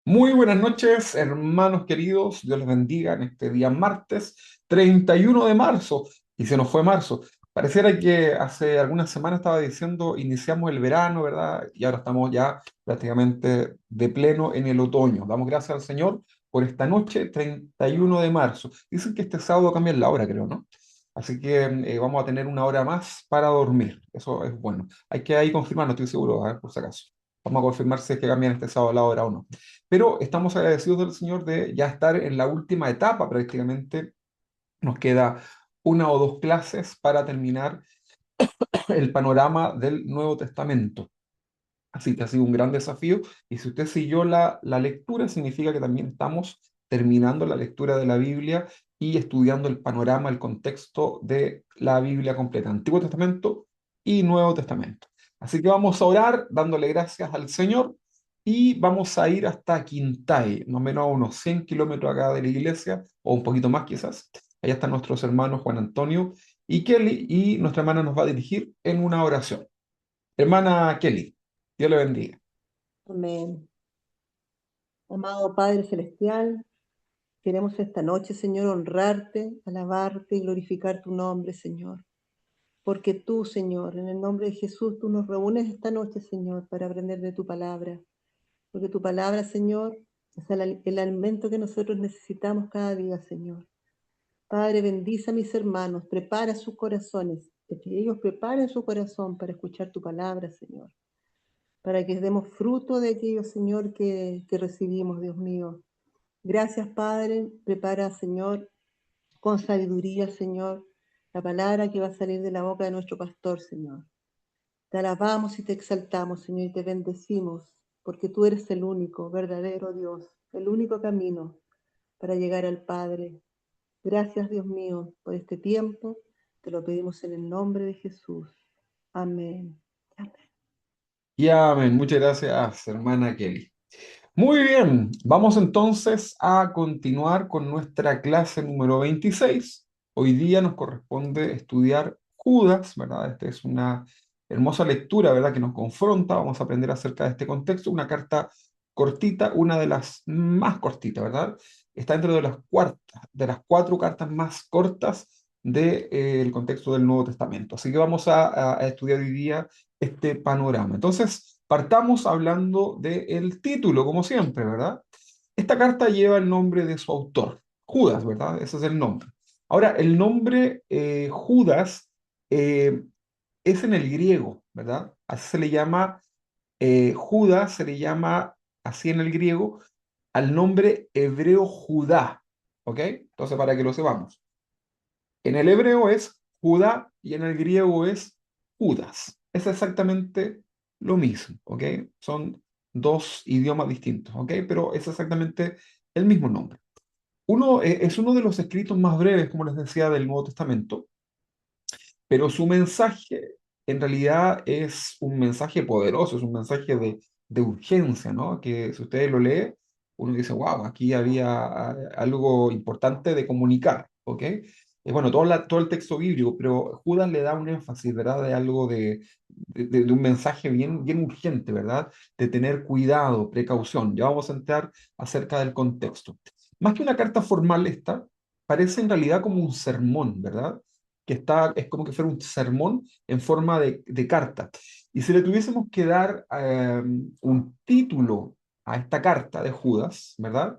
Muy buenas noches, hermanos queridos. Dios les bendiga en este día martes 31 de marzo. Y se nos fue marzo. Pareciera que hace algunas semanas estaba diciendo iniciamos el verano, ¿verdad? Y ahora estamos ya prácticamente de pleno en el otoño. Damos gracias al Señor por esta noche 31 de marzo. Dicen que este sábado cambian la hora, creo, ¿no? Así que vamos a tener una hora más para dormir. Eso es bueno. Hay que ahí confirmar, no estoy seguro, por si acaso. Vamos a confirmar si es que cambian este sábado la hora o no. Pero estamos agradecidos del Señor de ya estar en la última etapa prácticamente. Nos queda una o dos clases para terminar el panorama del Nuevo Testamento. Así que ha sido un gran desafío. Y si usted siguió la lectura, significa que también estamos terminando la lectura de la Biblia y estudiando el panorama, el contexto de la Biblia completa, Antiguo Testamento y Nuevo Testamento. Así que vamos a orar dándole gracias al Señor y vamos a ir hasta Quintay, más o menos a unos 100 kilómetros acá de la iglesia, o un poquito más quizás. Allá están nuestros hermanos Juan Antonio y Kelly, y nuestra hermana nos va a dirigir en una oración. Hermana Kelly, Dios le bendiga. Amén. Amado Padre Celestial, queremos esta noche, Señor, honrarte, alabarte y glorificar tu nombre, Señor. Porque tú, Señor, en el nombre de Jesús, tú nos reúnes esta noche, Señor, para aprender de tu palabra. Porque tu palabra, Señor, es el alimento que nosotros necesitamos cada día, Señor. Padre, bendice a mis hermanos, prepara sus corazones, que ellos preparen su corazón para escuchar tu palabra, Señor. Para que demos fruto de aquello, Señor, que recibimos, Dios mío. Gracias, Padre. Prepara, Señor, con sabiduría, Señor, la palabra que va a salir de la boca de nuestro pastor, Señor. Te alabamos y te exaltamos, Señor, y te bendecimos, porque tú eres el único, verdadero Dios, el único camino para llegar al Padre. Gracias, Dios mío, por este tiempo. Te lo pedimos en el nombre de Jesús. Amén. Amén. Y amén. Muchas gracias, hermana Kelly. Muy bien, vamos entonces a continuar con nuestra clase número 26. Hoy día nos corresponde estudiar Judas, ¿verdad? Esta es una hermosa lectura, ¿verdad? Que nos confronta. Vamos a aprender acerca de este contexto. Una carta cortita, una de las más cortitas, ¿verdad? Está dentro de las cuatro cartas más cortas del contexto del Nuevo Testamento. Así que vamos a estudiar hoy día este panorama. Entonces, partamos hablando del título, como siempre, ¿verdad? Esta carta lleva el nombre de su autor, Judas, ¿verdad? Ese es el nombre. Ahora, el nombre Judas eh, es en el griego, ¿verdad? Así se le llama, Judas se le llama así en el griego al nombre hebreo Judá, ¿ok? Entonces, para que lo sepamos. En el hebreo es Judá y en el griego es Judas. Es exactamente lo mismo, ¿ok? Son dos idiomas distintos, ¿ok? Pero es exactamente el mismo nombre. Es uno de los escritos más breves, como les decía, del Nuevo Testamento, pero su mensaje en realidad es un mensaje poderoso, es un mensaje de urgencia, ¿no? Que si ustedes lo leen, uno dice, wow, aquí había algo importante de comunicar, ¿ok? Bueno, todo el texto bíblico, pero Judas le da un énfasis, ¿verdad? De algo de un mensaje bien urgente, ¿verdad? De tener cuidado, precaución. Ya vamos a entrar acerca del contexto. Más que una carta formal esta, parece en realidad como un sermón, ¿verdad? Es como que fuera un sermón en forma de carta. Y si le tuviésemos que dar un título a esta carta de Judas, ¿verdad?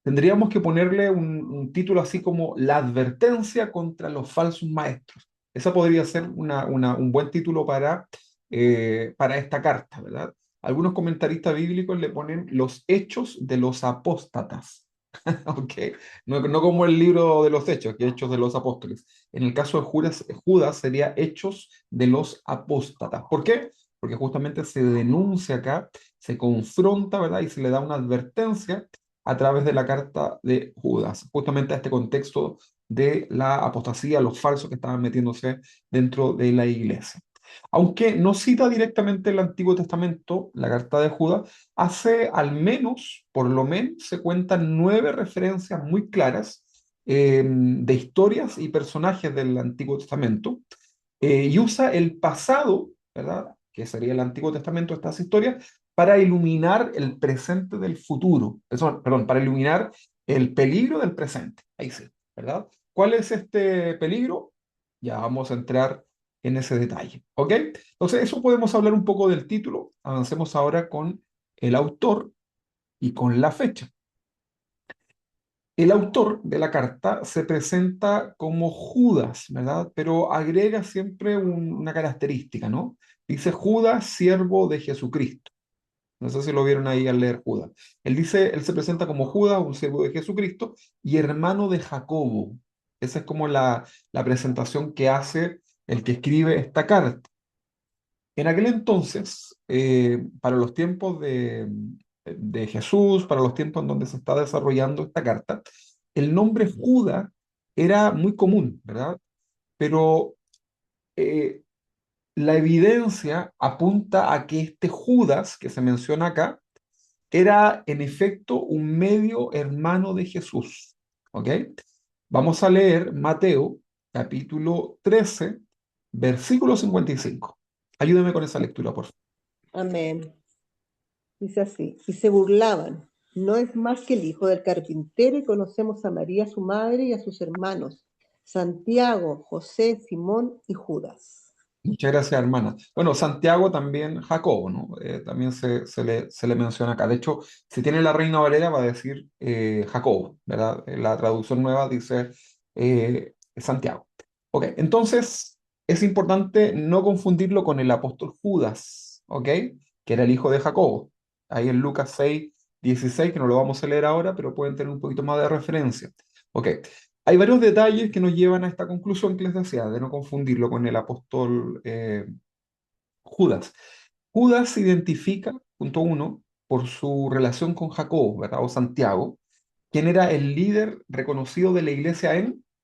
Tendríamos que ponerle un título así como La advertencia contra los falsos maestros. Esa podría ser un buen título para esta carta, ¿verdad? Algunos comentaristas bíblicos le ponen los hechos de los apóstatas. ¿Ok? No como el libro de los Hechos, que Hechos de los Apóstoles. En el caso de Judas sería Hechos de los Apóstatas. ¿Por qué? Porque justamente se denuncia acá, se confronta, ¿verdad? Y se le da una advertencia a través de la carta de Judas, justamente a este contexto de la apostasía, los falsos que estaban metiéndose dentro de la iglesia. Aunque no cita directamente el Antiguo Testamento, la carta de Judas, hace al menos, por lo menos, se cuentan 9 referencias muy claras de historias y personajes del Antiguo Testamento, y usa el pasado, ¿verdad? Que sería el Antiguo Testamento, estas historias, para iluminar el presente del futuro. Eso, perdón, para iluminar el peligro del presente. Ahí sí, ¿verdad? ¿Cuál es este peligro? Ya vamos a entrar en ese detalle, ¿ok? Entonces, eso podemos hablar un poco del título. Avancemos ahora con el autor y con la fecha. El autor de la carta se presenta como Judas, ¿verdad? Pero agrega siempre una característica, ¿no? Dice Judas, siervo de Jesucristo. No sé si lo vieron ahí al leer Judas. Él se presenta como Judas, un siervo de Jesucristo, y hermano de Jacobo. Esa es como la presentación que hace el que escribe esta carta. En aquel entonces, para los tiempos de Jesús, para los tiempos en donde se está desarrollando esta carta, el nombre Judas era muy común, ¿verdad? Pero eh, la evidencia apunta a que este Judas que se menciona acá era en efecto un medio hermano de Jesús. ¿Ok? Vamos a leer Mateo capítulo 13, versículo 55. Ayúdame con esa lectura, por favor. Amén. Dice así, y se burlaban. No es más que el hijo del carpintero y conocemos a María, su madre, y a sus hermanos, Santiago, José, Simón y Judas. Muchas gracias, hermana. Bueno, Santiago también, Jacobo, ¿no? También se le menciona acá. De hecho, si tiene la Reina Valera va a decir Jacobo, ¿verdad? La traducción nueva dice Santiago. Ok, entonces es importante no confundirlo con el apóstol Judas, ¿ok? Que era el hijo de Jacobo. Ahí en Lucas 6, 16, que no lo vamos a leer ahora, pero pueden tener un poquito más de referencia. Ok, hay varios detalles que nos llevan a esta conclusión que les decía, de no confundirlo con el apóstol Judas. Judas se identifica, punto uno, por su relación con Jacobo, ¿verdad? O Santiago, quien era el líder reconocido de la iglesia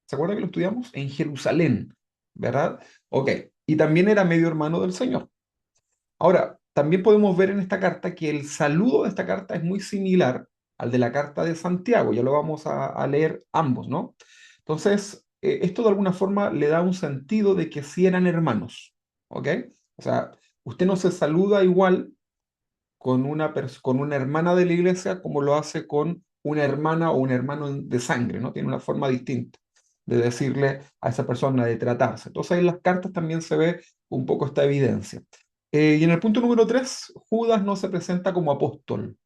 ¿se acuerda que lo estudiamos? En Jerusalén, ¿verdad? Ok, y también era medio hermano del Señor. Ahora, también podemos ver en esta carta que el saludo de esta carta es muy similar al de la carta de Santiago, ya lo vamos a leer ambos, ¿no? Entonces, esto de alguna forma le da un sentido de que sí eran hermanos, ¿ok? O sea, usted no se saluda igual con una hermana de la iglesia como lo hace con una hermana o un hermano de sangre, ¿no? Tiene una forma distinta de decirle a esa persona, de tratarse. Entonces, en las cartas también se ve un poco esta evidencia. Y en el punto número 3, Judas no se presenta como apóstol,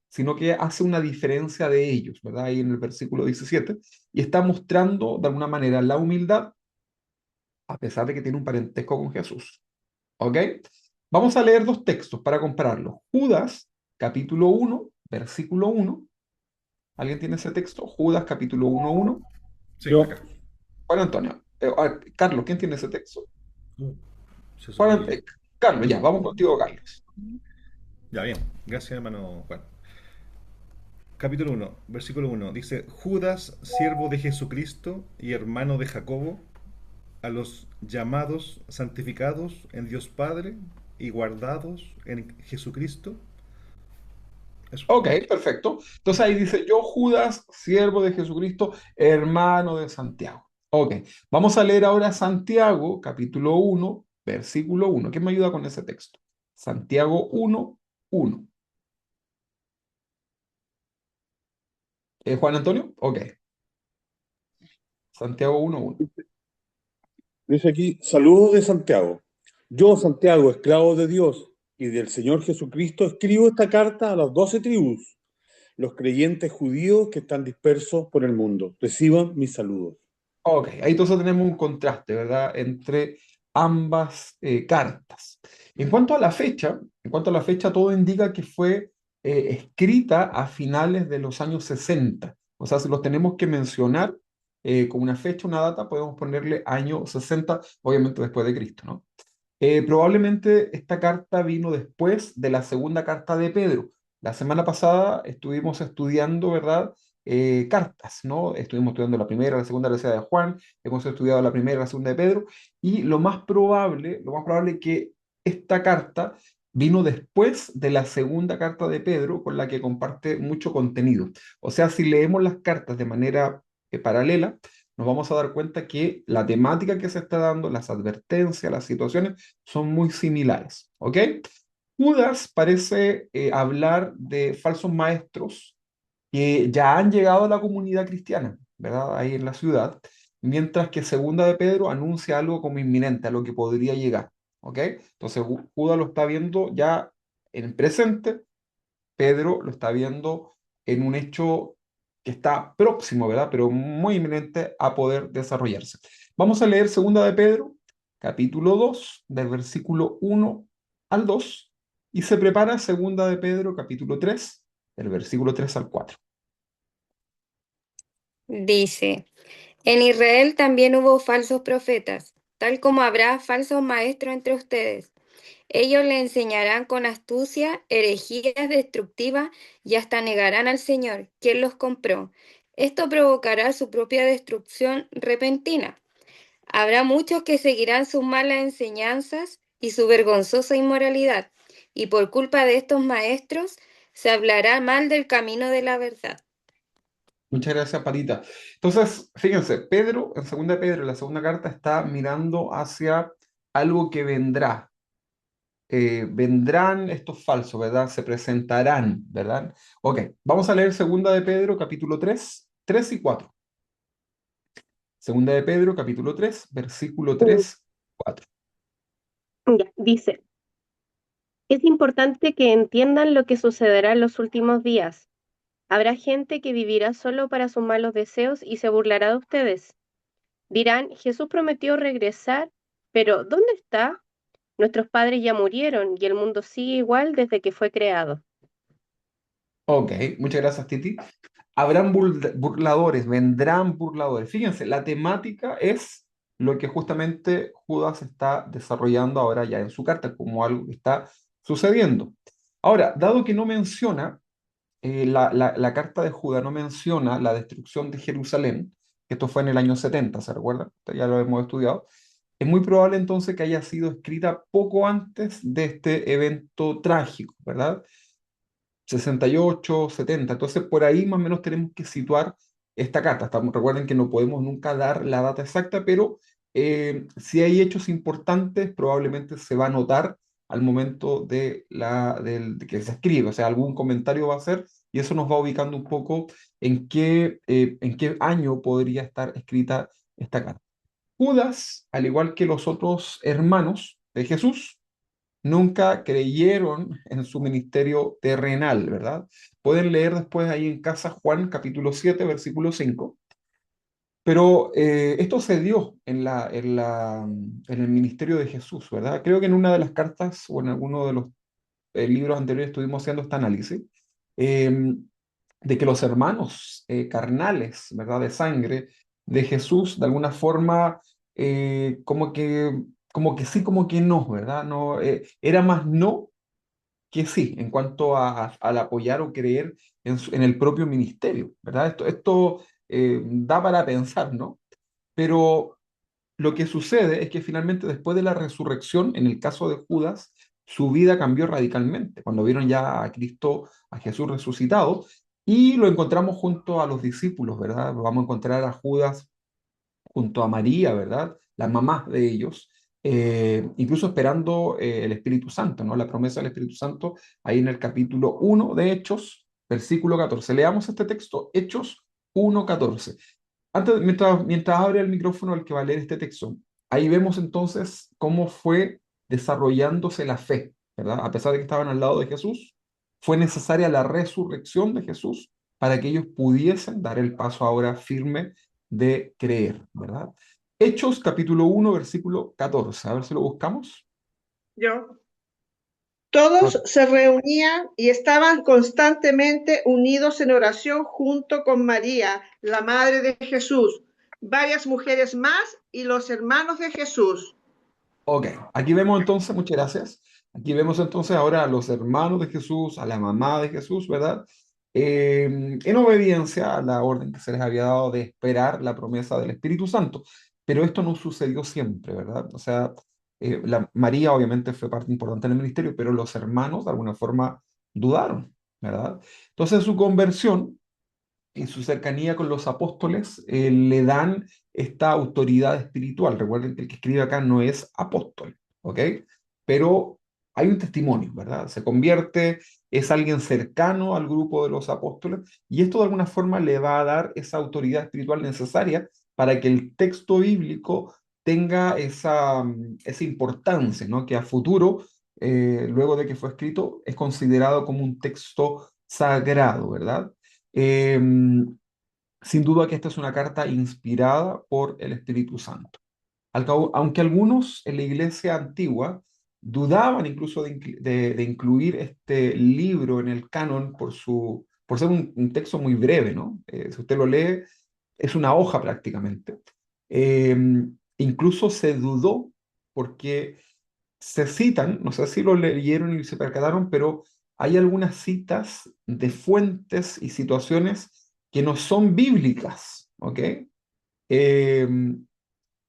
sino que hace una diferencia de ellos, ¿verdad? Ahí en el versículo 17, y está mostrando de alguna manera la humildad, a pesar de que tiene un parentesco con Jesús. ¿Ok? Vamos a leer dos textos para compararlos. Judas, capítulo 1, versículo 1. ¿Alguien tiene ese texto? Judas, capítulo 1, 1. Sí, Yo, acá. Juan Antonio. Carlos, ¿quién tiene ese texto? Se Juan, supone que yo. Carlos, Yo. ya, vamos contigo, Carlos. Ya, bien. Gracias, hermano Juan. Capítulo 1, versículo 1. Dice, Judas, siervo de Jesucristo y hermano de Jacobo, a los llamados, santificados en Dios Padre y guardados en Jesucristo. Eso. Ok, perfecto. Entonces ahí dice, yo Judas, siervo de Jesucristo, hermano de Santiago. Ok, vamos a leer ahora Santiago, capítulo 1, versículo 1. ¿Quién me ayuda con ese texto? Santiago 1, 1. ¿Juan Antonio? Ok, Santiago 1, 1. dice aquí, saludos de Santiago. Yo, Santiago, esclavo de Dios y del Señor Jesucristo, escribo esta carta a las 12 tribus, los creyentes judíos que están dispersos por el mundo. Reciban mis saludos. Ok, ahí entonces tenemos un contraste, ¿verdad? Entre ambas cartas. En cuanto a la fecha, todo indica que fue escrita a finales de los años 60. O sea, si los tenemos que mencionar con una fecha, una data, podemos ponerle año 60, obviamente después de Cristo, ¿no? Probablemente esta carta vino después de la segunda carta de Pedro. La semana pasada estuvimos estudiando, ¿verdad? Cartas, ¿no? Estuvimos estudiando la primera, la segunda, la tercera de Juan, hemos estudiado la primera y la segunda de Pedro, y lo más probable es que esta carta vino después de la segunda carta de Pedro, con la que comparte mucho contenido. O sea, si leemos las cartas de manera paralela, nos vamos a dar cuenta que la temática que se está dando, las advertencias, las situaciones, son muy similares. ¿Ok? Judas parece hablar de falsos maestros que ya han llegado a la comunidad cristiana, ¿verdad? Ahí en la ciudad, mientras que Segunda de Pedro anuncia algo como inminente, a lo que podría llegar, ¿ok? Entonces Judas lo está viendo ya en el presente, Pedro lo está viendo en un hecho que está próximo, ¿verdad? Pero muy inminente a poder desarrollarse. Vamos a leer Segunda de Pedro, capítulo 2, del versículo 1 al 2, y se prepara Segunda de Pedro, capítulo 3, del versículo 3 al 4. Dice, en Israel también hubo falsos profetas, tal como habrá falsos maestros entre ustedes. Ellos le enseñarán con astucia herejías destructivas y hasta negarán al Señor, quien los compró. Esto provocará su propia destrucción repentina. Habrá muchos que seguirán sus malas enseñanzas y su vergonzosa inmoralidad, y por culpa de estos maestros se hablará mal del camino de la verdad. Muchas gracias, Patita. Entonces, fíjense, Pedro, en Segunda de Pedro, en la segunda carta, está mirando hacia algo que vendrá. Vendrán estos falsos, ¿verdad? Se presentarán, ¿verdad? Ok, vamos a leer Segunda de Pedro, capítulo 3, 3 y 4. Segunda de Pedro, capítulo 3, versículo 3, 4. Ya, dice, es importante que entiendan lo que sucederá en los últimos días. Habrá gente que vivirá solo para sus malos deseos y se burlará de ustedes. Dirán, Jesús prometió regresar, pero ¿dónde está? Nuestros padres ya murieron y el mundo sigue igual desde que fue creado. Ok, muchas gracias, Titi. Habrán burladores, vendrán burladores. Fíjense, la temática es lo que justamente Judas está desarrollando ahora ya en su carta, como algo que está sucediendo. Ahora, dado que no menciona, la carta de Judas no menciona la destrucción de Jerusalén, que esto fue en el año 70, ¿se recuerda? Esto ya lo hemos estudiado. Es muy probable entonces que haya sido escrita poco antes de este evento trágico, ¿verdad? 68, 70. Entonces, por ahí más o menos tenemos que situar esta carta. Recuerden que no podemos nunca dar la data exacta, pero si hay hechos importantes, probablemente se va a notar al momento de que se escribe. O sea, algún comentario va a hacer y eso nos va ubicando un poco en qué año podría estar escrita esta carta. Judas, al igual que los otros hermanos de Jesús, nunca creyeron en su ministerio terrenal, ¿verdad? Pueden leer después ahí en casa Juan capítulo 7, versículo 5. Pero esto se dio en el ministerio de Jesús, ¿verdad? Creo que en una de las cartas o en alguno de los libros anteriores estuvimos haciendo este análisis, eh, de que los hermanos carnales, ¿verdad? De sangre de Jesús, de alguna forma, como que sí, como que no, ¿verdad? No, era más no que sí, en cuanto al apoyar o creer en el propio ministerio, ¿verdad? Esto da para pensar, ¿no? Pero lo que sucede es que finalmente después de la resurrección, en el caso de Judas, su vida cambió radicalmente, cuando vieron ya a Cristo, a Jesús resucitado, y lo encontramos junto a los discípulos, ¿verdad? Vamos a encontrar a Judas junto a María, ¿verdad? La mamá de ellos, incluso esperando el Espíritu Santo, ¿no? La promesa del Espíritu Santo, ahí en el capítulo 1 de Hechos, versículo 14. Leamos este texto, Hechos 1:14. Mientras abre el micrófono el que va a leer este texto, ahí vemos entonces cómo fue desarrollándose la fe, ¿verdad? A pesar de que estaban al lado de Jesús, fue necesaria la resurrección de Jesús para que ellos pudiesen dar el paso ahora firme de creer, ¿verdad? Hechos capítulo 1, versículo 14. A ver si lo buscamos. Yo. Todos se reunían y estaban constantemente unidos en oración junto con María, la madre de Jesús, varias mujeres más y los hermanos de Jesús. Ok, aquí vemos entonces, muchas gracias. Aquí vemos entonces ahora a los hermanos de Jesús, a la mamá de Jesús, ¿verdad? En obediencia a la orden que se les había dado de esperar la promesa del Espíritu Santo. Pero esto no sucedió siempre, ¿verdad? O sea, María obviamente fue parte importante en el ministerio, pero los hermanos de alguna forma dudaron, ¿verdad? Entonces su conversión y su cercanía con los apóstoles le dan esta autoridad espiritual. Recuerden que el que escribe acá no es apóstol, ¿ok? Pero hay un testimonio, ¿verdad? Se convierte, es alguien cercano al grupo de los apóstoles y esto de alguna forma le va a dar esa autoridad espiritual necesaria para que el texto bíblico tenga esa importancia, ¿no? Que a futuro, luego de que fue escrito, es considerado como un texto sagrado, ¿verdad? Sin duda que esta es una carta inspirada por el Espíritu Santo. Aunque algunos en la iglesia antigua dudaban incluso de incluir este libro en el canon por ser un texto muy breve, ¿no? Si usted lo lee, es una hoja prácticamente. Eh, Incluso se dudó porque se citan, no sé si lo leyeron y se percataron, pero hay algunas citas de fuentes y situaciones que no son bíblicas, ¿ok? Eh,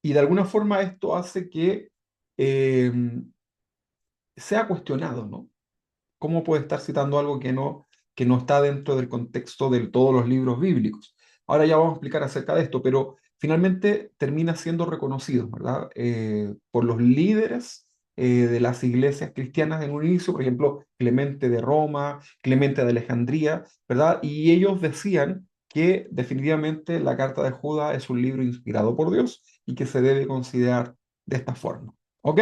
y de alguna forma esto hace que eh, sea cuestionado, ¿no? ¿Cómo puede estar citando algo que no está dentro del contexto de todos los libros bíblicos? Ahora ya vamos a explicar acerca de esto, pero finalmente termina siendo reconocido, ¿verdad? Por los líderes de las iglesias cristianas en un inicio, por ejemplo, Clemente de Roma, Clemente de Alejandría, ¿verdad? Y ellos decían que definitivamente la Carta de Judas es un libro inspirado por Dios y que se debe considerar de esta forma. ¿Ok?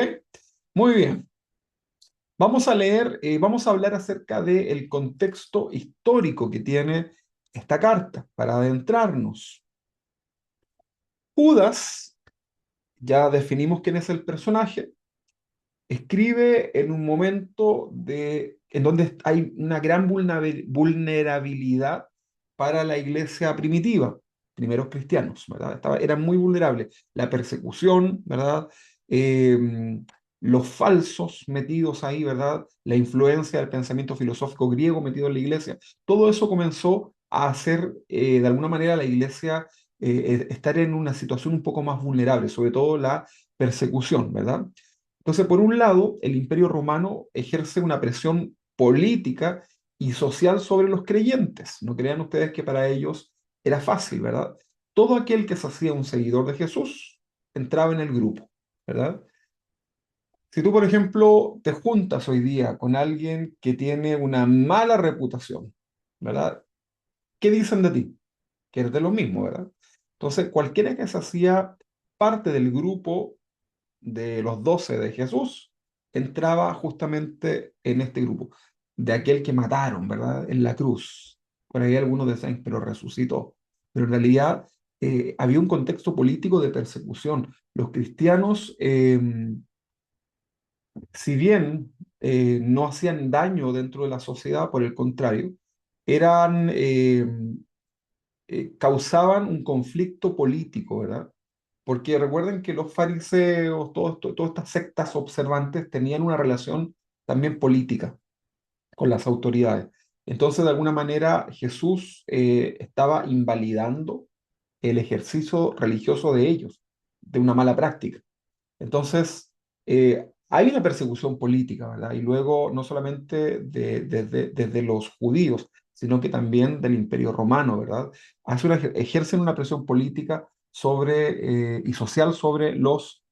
Muy bien. Vamos a leer, vamos a hablar acerca del contexto histórico que tiene esta carta para adentrarnos. Judas, ya definimos quién es el personaje, escribe en un momento en donde hay una gran vulnerabilidad para la iglesia primitiva, primeros cristianos, ¿verdad? Eran muy vulnerables. La persecución, ¿verdad? Eh, los falsos metidos ahí, ¿verdad? La influencia del pensamiento filosófico griego metido en la iglesia. Todo eso comenzó a hacer, de alguna manera, la iglesia estar en una situación un poco más vulnerable, sobre todo la persecución, ¿verdad? Entonces, por un lado, el Imperio Romano ejerce una presión política y social sobre los creyentes. No crean ustedes que para ellos era fácil, ¿verdad? Todo aquel que se hacía un seguidor de Jesús entraba en el grupo, ¿verdad? Si tú, por ejemplo, te juntas hoy día con alguien que tiene una mala reputación, ¿verdad? ¿Qué dicen de ti? Que eres de lo mismo, ¿verdad? Entonces, cualquiera que se hacía parte del grupo de los 12 de Jesús entraba justamente en este grupo, de aquel que mataron, ¿verdad? En la cruz. Por ahí algunos decían, pero resucitó. Pero en realidad había un contexto político de persecución. Los cristianos, si bien no hacían daño dentro de la sociedad, por el contrario, eran, causaban un conflicto político, ¿verdad? Porque recuerden que los fariseos, todas estas sectas observantes tenían una relación también política con las autoridades. Entonces, de alguna manera, Jesús estaba invalidando el ejercicio religioso de ellos, de una mala práctica. Entonces, hay una persecución política, ¿verdad? Y luego, no solamente desde los judíos, sino que también del Imperio Romano, ¿verdad? Ejercen una presión política y social sobre los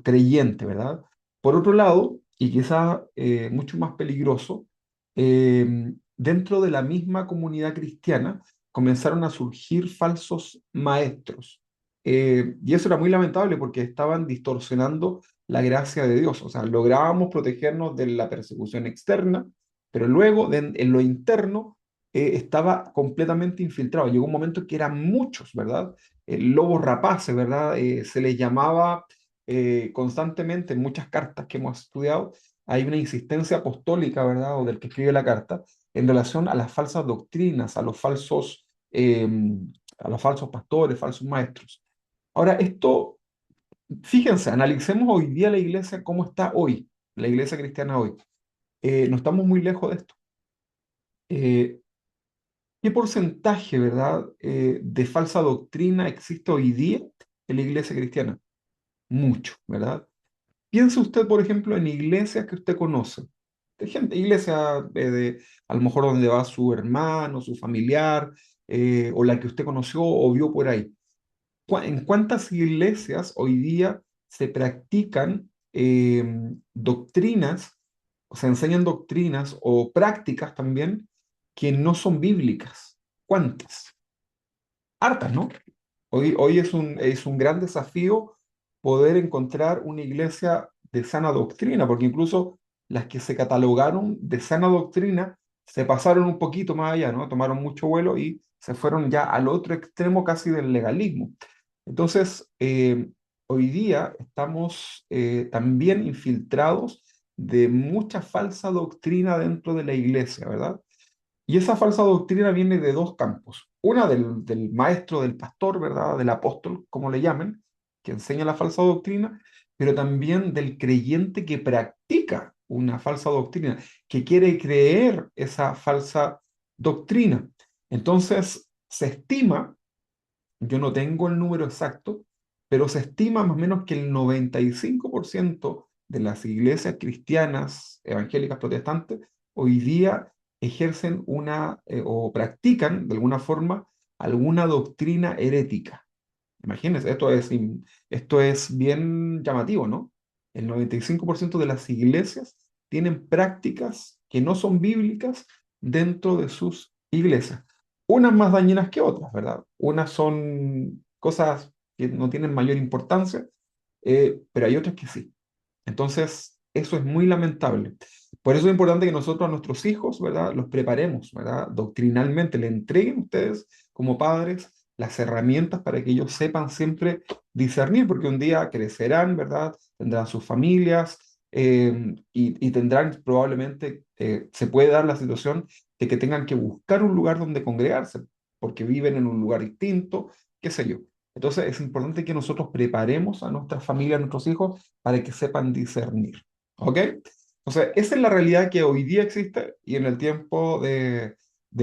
creyentes, ¿verdad? Por otro lado, y quizás mucho más peligroso, dentro de la misma comunidad cristiana comenzaron a surgir falsos maestros, y eso era muy lamentable porque estaban distorsionando la gracia de Dios. O sea, lográbamos protegernos de la persecución externa, pero luego en lo interno estaba completamente infiltrado. Llegó un momento que eran muchos, ¿verdad? Lobos rapaces, ¿verdad? Se les llamaba constantemente en muchas cartas que hemos estudiado. Hay una insistencia apostólica, ¿verdad? O del que escribe la carta en relación a las falsas doctrinas, a los falsos pastores, falsos maestros. Ahora, fíjense, analicemos hoy día la iglesia, cómo está hoy, la iglesia cristiana hoy. No estamos muy lejos de esto. Eh, ¿Qué porcentaje, verdad, de falsa doctrina existe hoy día en la iglesia cristiana? Mucho, ¿verdad? Piense usted, por ejemplo, en iglesias que usted conoce. Iglesia a lo mejor donde va su hermano, su familiar, o la que usted conoció o vio por ahí. ¿En cuántas iglesias hoy día se practican eh, doctrinas, se enseñan doctrinas o prácticas también que no son bíblicas. ¿Cuántas? Hartas, ¿no? Hoy es un gran desafío poder encontrar una iglesia de sana doctrina, porque incluso las que se catalogaron de sana doctrina se pasaron un poquito más allá, ¿no? Tomaron mucho vuelo y se fueron ya al otro extremo casi del legalismo. Entonces, hoy día estamos también infiltrados de mucha falsa doctrina dentro de la iglesia, ¿verdad? Y esa falsa doctrina viene de dos campos. Una del maestro, del pastor, ¿verdad? Del apóstol, como le llamen, que enseña la falsa doctrina, pero también del creyente que practica una falsa doctrina, que quiere creer esa falsa doctrina. Entonces, se estima, yo no tengo el número exacto, pero se estima más o menos que el 95% de las iglesias cristianas, evangélicas, protestantes, hoy día ejercen o practican de alguna forma alguna doctrina herética. Imagínense, esto es bien llamativo, ¿no? El 95% de las iglesias tienen prácticas que no son bíblicas dentro de sus iglesias. Unas más dañinas que otras, ¿verdad? Unas son cosas que no tienen mayor importancia, pero hay otras que sí. Entonces, eso es muy lamentable. Por eso es importante que nosotros a nuestros hijos, ¿verdad? Los preparemos, ¿verdad? Doctrinalmente, le entreguen ustedes como padres las herramientas para que ellos sepan siempre discernir, porque un día crecerán, ¿verdad? Tendrán sus familias y tendrán probablemente, se puede dar la situación de que tengan que buscar un lugar donde congregarse, porque viven en un lugar distinto, qué sé yo. Entonces es importante que nosotros preparemos a nuestra familia, a nuestros hijos, para que sepan discernir. ¿Ok? O sea, esa es la realidad que hoy día existe y en el tiempo de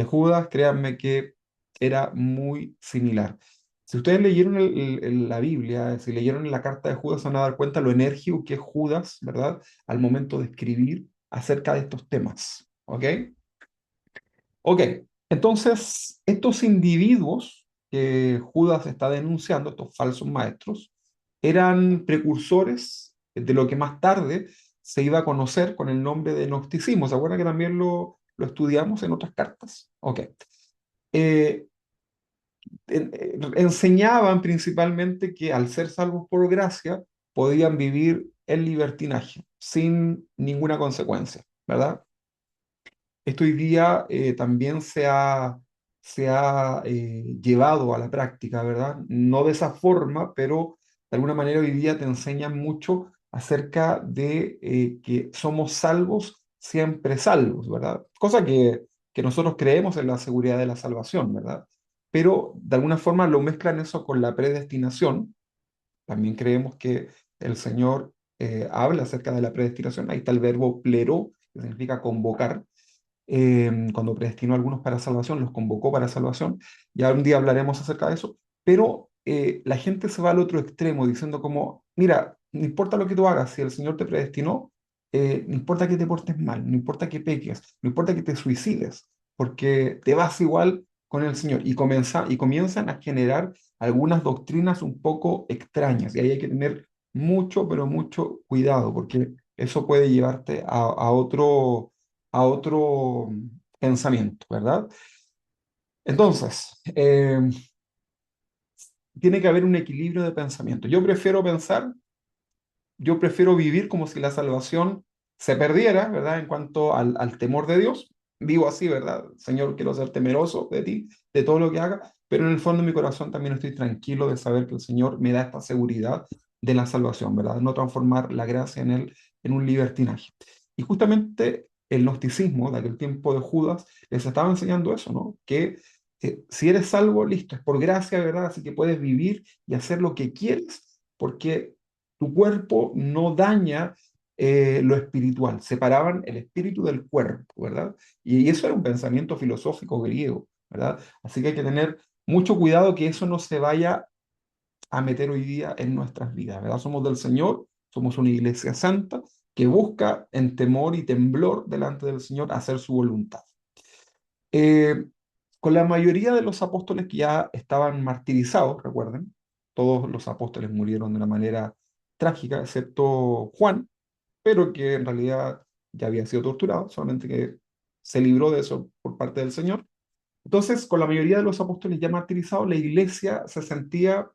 Judas, créanme que era muy similar. Si ustedes leyeron la Biblia, si leyeron la carta de Judas, se van a dar cuenta lo enérgico que es Judas, ¿verdad? Al momento de escribir acerca de estos temas. ¿Ok? Ok, entonces estos individuos que Judas está denunciando, estos falsos maestros, eran precursores de lo que más tarde se iba a conocer con el nombre de gnosticismo. ¿Se acuerdan que también lo estudiamos en otras cartas? Ok. Eh, Enseñaban principalmente que al ser salvos por gracia podían vivir el libertinaje sin ninguna consecuencia, ¿verdad? Esto hoy día también se ha llevado a la práctica, ¿verdad? No de esa forma, pero de alguna manera hoy día te enseñan mucho acerca de que somos salvos, siempre salvos, ¿verdad? Cosa que nosotros creemos en la seguridad de la salvación, ¿verdad? Pero de alguna forma lo mezclan eso con la predestinación. También creemos que el Señor habla acerca de la predestinación. Ahí está el verbo plero, que significa convocar cuando predestinó a algunos para salvación, los convocó para salvación. Ya un día hablaremos acerca de eso, pero la gente se va al otro extremo diciendo como, mira, no importa lo que tú hagas, si el Señor te predestinó, no importa que te portes mal, no importa que peques, no importa que te suicides, porque te vas igual con el Señor. Y comienzan a generar algunas doctrinas un poco extrañas, y ahí hay que tener mucho, pero mucho cuidado, porque eso puede llevarte a otro pensamiento, ¿verdad? Entonces, tiene que haber un equilibrio de pensamiento. Yo prefiero vivir como si la salvación se perdiera, ¿verdad? En cuanto al temor de Dios. Vivo así, ¿verdad? Señor, quiero ser temeroso de ti, de todo lo que haga, pero en el fondo de mi corazón también estoy tranquilo de saber que el Señor me da esta seguridad de la salvación, ¿verdad? No transformar la gracia en un libertinaje. Y justamente el gnosticismo de aquel tiempo de Judas les estaba enseñando eso, ¿no? Que si eres salvo, listo, es por gracia, ¿verdad? Así que puedes vivir y hacer lo que quieres, porque tu cuerpo no daña lo espiritual. Separaban el espíritu del cuerpo, ¿verdad? Y eso era un pensamiento filosófico griego, ¿verdad? Así que hay que tener mucho cuidado que eso no se vaya a meter hoy día en nuestras vidas, ¿verdad? Somos del Señor, somos una iglesia santa que busca en temor y temblor delante del Señor hacer su voluntad. Eh, con la mayoría de los apóstoles que ya estaban martirizados, recuerden, todos los apóstoles murieron de una manera trágica, excepto Juan, pero que en realidad ya había sido torturado, solamente que se libró de eso por parte del Señor. Entonces, con la mayoría de los apóstoles ya martirizados, la iglesia se sentía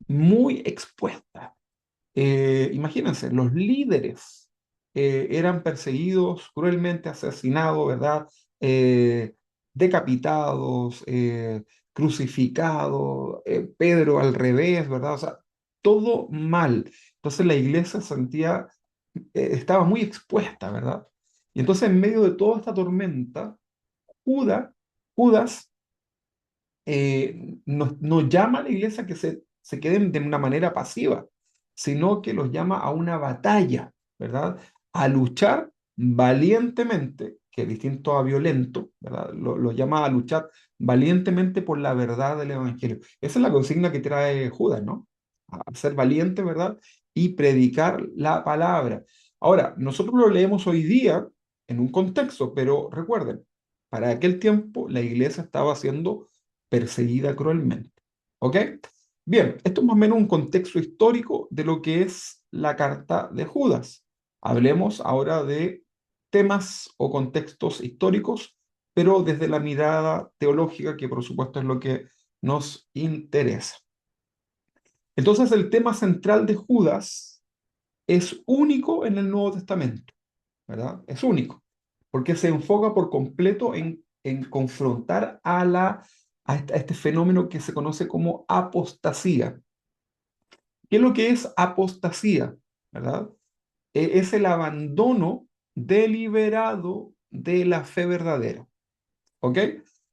muy expuesta. Imagínense, los líderes eran perseguidos, cruelmente asesinados, ¿verdad? Eh, Decapitados, crucificados, Pedro al revés, ¿verdad? O sea, todo mal. Entonces la iglesia sentía, estaba muy expuesta, ¿verdad? Y entonces en medio de toda esta tormenta, Judas, Judas no llama a la iglesia que se queden de una manera pasiva, sino que los llama a una batalla, ¿verdad? A luchar valientemente, que es distinto a violento, ¿verdad? Lo llama a luchar valientemente por la verdad del Evangelio. Esa es la consigna que trae Judas, ¿no? A ser valiente, ¿verdad? Y predicar la palabra. Ahora, nosotros lo leemos hoy día en un contexto, pero recuerden, para aquel tiempo la iglesia estaba siendo perseguida cruelmente. ¿Ok? Bien, esto es más o menos un contexto histórico de lo que es la carta de Judas. Hablemos ahora de temas o contextos históricos, pero desde la mirada teológica, que por supuesto es lo que nos interesa. Entonces, el tema central de Judas es único en el Nuevo Testamento, ¿verdad? Es único, porque se enfoca por completo en confrontar a este fenómeno que se conoce como apostasía. ¿Qué es lo que es apostasía? ¿Verdad? Es el abandono deliberado de la fe verdadera. ¿Ok?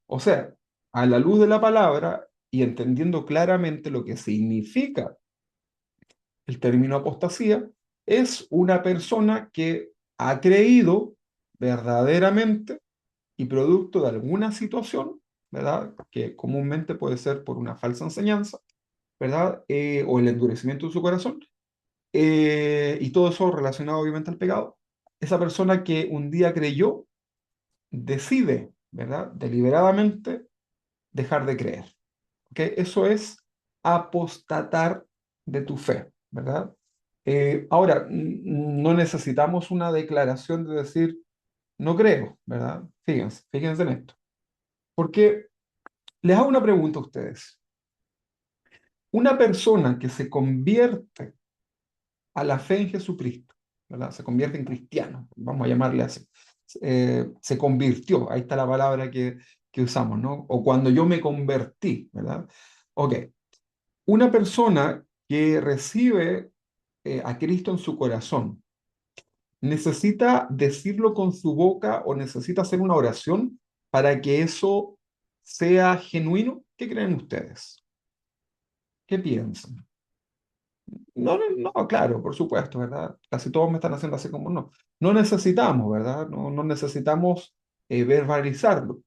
O sea, a la luz de la palabra y entendiendo claramente lo que significa el término apostasía, es una persona que ha creído verdaderamente y producto de alguna situación, ¿verdad? Que comúnmente puede ser por una falsa enseñanza, ¿verdad? O el endurecimiento de su corazón, y todo eso relacionado obviamente al pecado. Esa persona que un día creyó, decide, ¿verdad? Deliberadamente dejar de creer. ¿Ok? Eso es apostatar de tu fe, ¿verdad? Ahora, no necesitamos una declaración de decir, no creo, ¿verdad? Fíjense en esto. Porque les hago una pregunta a ustedes. Una persona que se convierte a la fe en Jesucristo, ¿verdad? Se convierte en cristiano, vamos a llamarle así. Se convirtió, ahí está la palabra que usamos, ¿no? O cuando yo me convertí, ¿verdad? Ok, una persona que recibe a Cristo en su corazón, ¿necesita decirlo con su boca o necesita hacer una oración para que eso sea genuino? ¿Qué creen ustedes? ¿Qué piensan? No, no, no, claro, por supuesto, ¿verdad? Casi todos me están haciendo así como no. No necesitamos, ¿verdad? No necesitamos verbalizarlo.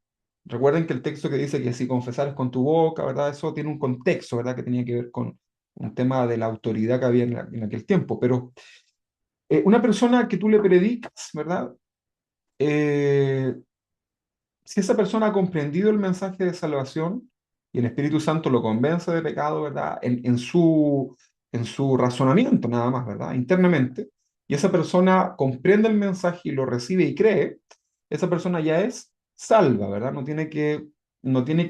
Recuerden que el texto que dice que si confesares con tu boca, ¿verdad? Eso tiene un contexto, ¿verdad? Que tenía que ver con un tema de la autoridad que había en aquel tiempo. Pero una persona que tú le predicas, ¿verdad? Eh, si esa persona ha comprendido el mensaje de salvación y el Espíritu Santo lo convence de pecado, ¿verdad? En su razonamiento nada más, ¿verdad? Internamente, y esa persona comprende el mensaje y lo recibe y cree, esa persona ya es salva, ¿verdad? No tiene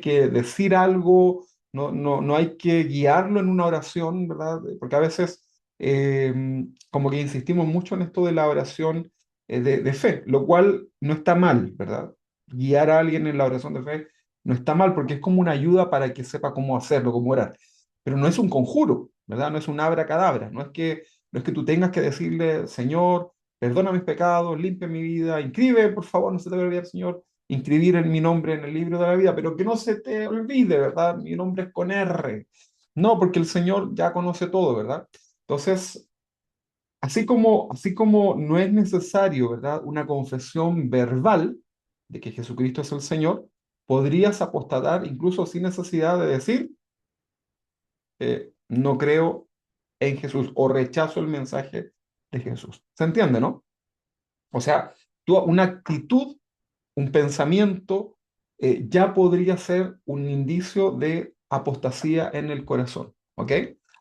que decir algo, no hay que guiarlo en una oración, ¿verdad? Porque a veces eh, como que insistimos mucho en esto de la oración de fe, lo cual no está mal, ¿verdad? Guiar a alguien en la oración de fe no está mal porque es como una ayuda para que sepa cómo hacerlo, cómo orar. Pero no es un conjuro, ¿verdad? No es un abracadabra. No es que tú tengas que decirle, Señor, perdona mis pecados, limpia mi vida, inscribe, por favor, no se te va a olvidar, Señor, inscribir en mi nombre en el libro de la vida, pero que no se te olvide, ¿verdad? Mi nombre es con R. No, porque el Señor ya conoce todo, ¿verdad? Entonces, así como no es necesario, ¿verdad? Una confesión verbal de que Jesucristo es el Señor, podrías apostatar incluso sin necesidad de decir, no creo en Jesús o rechazo el mensaje de Jesús. ¿Se entiende, no? O sea, una actitud, un pensamiento, ya podría ser un indicio de apostasía en el corazón. ¿Ok?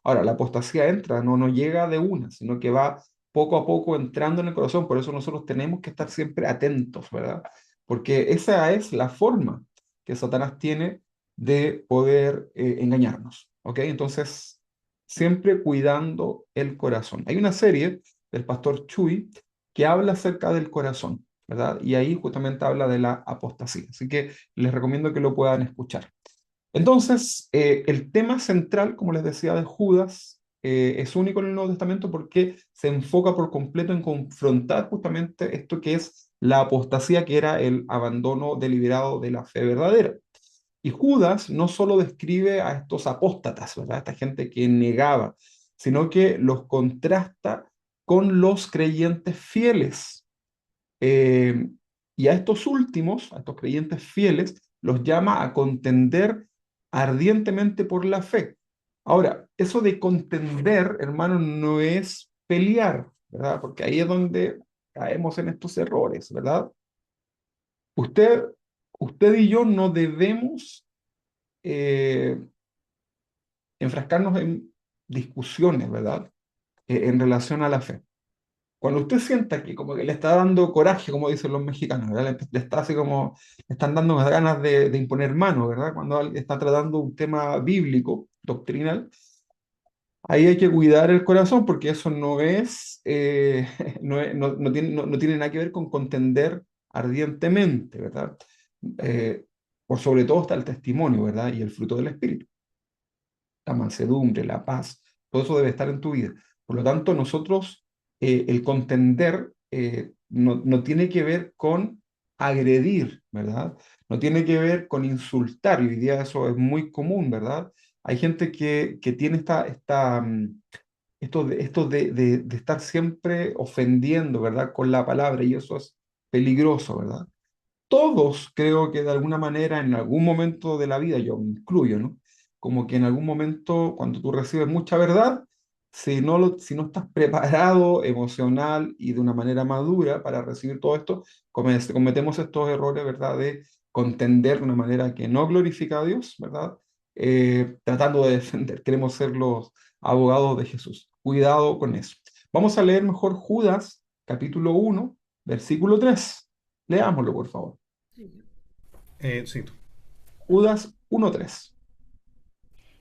Ahora, la apostasía entra, no llega de una, sino que va poco a poco entrando en el corazón. Por eso nosotros tenemos que estar siempre atentos, ¿verdad? Porque esa es la forma que Satanás tiene de poder engañarnos, ¿ok? Entonces, siempre cuidando el corazón. Hay una serie del pastor Chuy que habla acerca del corazón, ¿verdad? Y ahí justamente habla de la apostasía. Así que les recomiendo que lo puedan escuchar. Entonces, el tema central, como les decía, de Judas es único en el Nuevo Testamento porque se enfoca por completo en confrontar justamente esto que es la apostasía, que era el abandono deliberado de la fe verdadera. Y Judas no solo describe a estos apóstatas, ¿verdad? Esta gente que negaba, sino que los contrasta con los creyentes fieles. Eh, y a estos últimos, a estos creyentes fieles, los llama a contender ardientemente por la fe. Ahora, eso de contender, hermano, no es pelear, ¿verdad? Porque ahí es donde caemos en estos errores, ¿verdad? Usted, usted y yo no debemos eh, enfrascarnos en discusiones, ¿verdad? En relación a la fe. Cuando usted sienta que como que le está dando coraje, como dicen los mexicanos, ¿verdad? Le está así como, le están dando unas ganas de imponer mano, ¿verdad? Cuando alguien está tratando un tema bíblico, doctrinal, ahí hay que cuidar el corazón porque eso no es, no tiene nada que ver con contender ardientemente, ¿verdad? Eh, por sobre todo está el testimonio, ¿verdad? Y el fruto del Espíritu, la mansedumbre, la paz, todo eso debe estar en tu vida. Por lo tanto, nosotros, el contender no tiene que ver con agredir, ¿verdad? No tiene que ver con insultar, y hoy día eso es muy común, ¿verdad? Hay gente que tiene esto de estar siempre ofendiendo, ¿verdad? Con la palabra, y eso es peligroso, ¿verdad? Todos creo que de alguna manera, en algún momento de la vida, yo me incluyo, ¿no? Como que en algún momento, cuando tú recibes mucha verdad, si no estás preparado emocional y de una manera madura para recibir todo esto, cometemos estos errores, ¿verdad? De contender de una manera que no glorifica a Dios, ¿verdad? Tratando de defender, queremos ser los abogados de Jesús. Cuidado con eso. Vamos a leer mejor Judas, capítulo 1, versículo 3. Leámoslo, por favor. Sí, tú. Judas 1:3.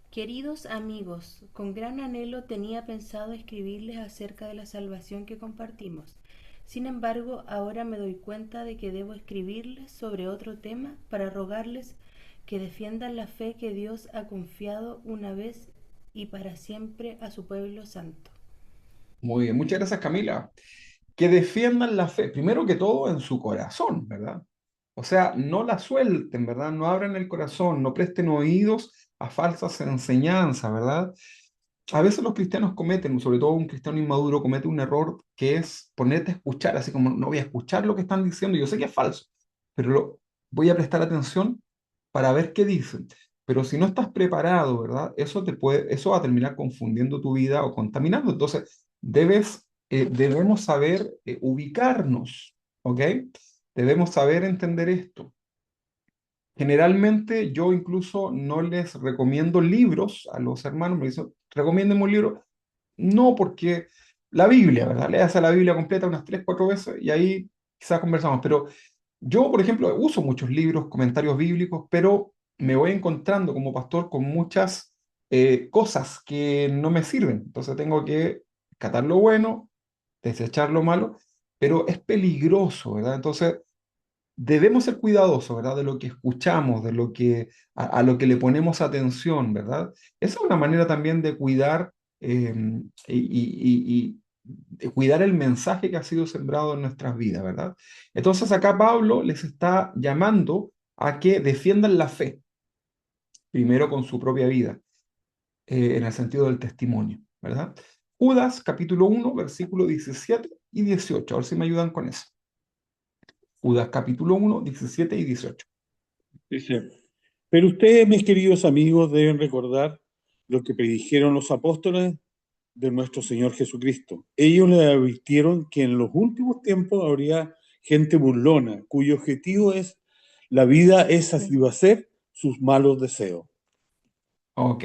Queridos amigos, con gran anhelo tenía pensado escribirles acerca de la salvación que compartimos. Sin embargo, ahora me doy cuenta de que debo escribirles sobre otro tema para rogarles que defiendan la fe que Dios ha confiado una vez y para siempre a su pueblo santo. Muy bien, muchas gracias, Camila. Que defiendan la fe, primero que todo en su corazón, ¿verdad? O sea, no la suelten, ¿verdad? No abran el corazón, no presten oídos a falsas enseñanzas, ¿verdad? A veces los cristianos cometen, sobre todo un cristiano inmaduro, comete un error que es ponerte a escuchar, así como no voy a escuchar lo que están diciendo, yo sé que es falso, pero voy a prestar atención para ver qué dicen. Pero si no estás preparado, ¿verdad? Eso va a terminar confundiendo tu vida o contaminando. Entonces, debemos saber ubicarnos, ¿ok? Debemos saber entender esto. Generalmente yo incluso no les recomiendo libros a los hermanos, me dicen, recomiéndenme un libro. No, porque la Biblia, ¿verdad? Léase la Biblia completa unas 3, 4 veces y ahí quizás conversamos. Pero yo, por ejemplo, uso muchos libros, comentarios bíblicos, pero me voy encontrando como pastor con muchas cosas que no me sirven. Entonces tengo que catar lo bueno, desechar lo malo, pero es peligroso, ¿verdad? Entonces debemos ser cuidadosos, ¿verdad? De lo que escuchamos, a lo que le ponemos atención, ¿verdad? Esa es una manera también de cuidar y de cuidar el mensaje que ha sido sembrado en nuestras vidas, ¿verdad? Entonces acá Pablo les está llamando a que defiendan la fe, primero con su propia vida, en el sentido del testimonio, ¿verdad? Judas capítulo 1, versículo 17 y 18. A ver si me ayudan con eso. Judas capítulo 1, 17 y 18. Dice, pero ustedes, mis queridos amigos, deben recordar lo que predijeron los apóstoles de nuestro Señor Jesucristo. Ellos le advirtieron que en los últimos tiempos habría gente burlona, cuyo objetivo es la vida es satisfacer sus malos deseos. Ok.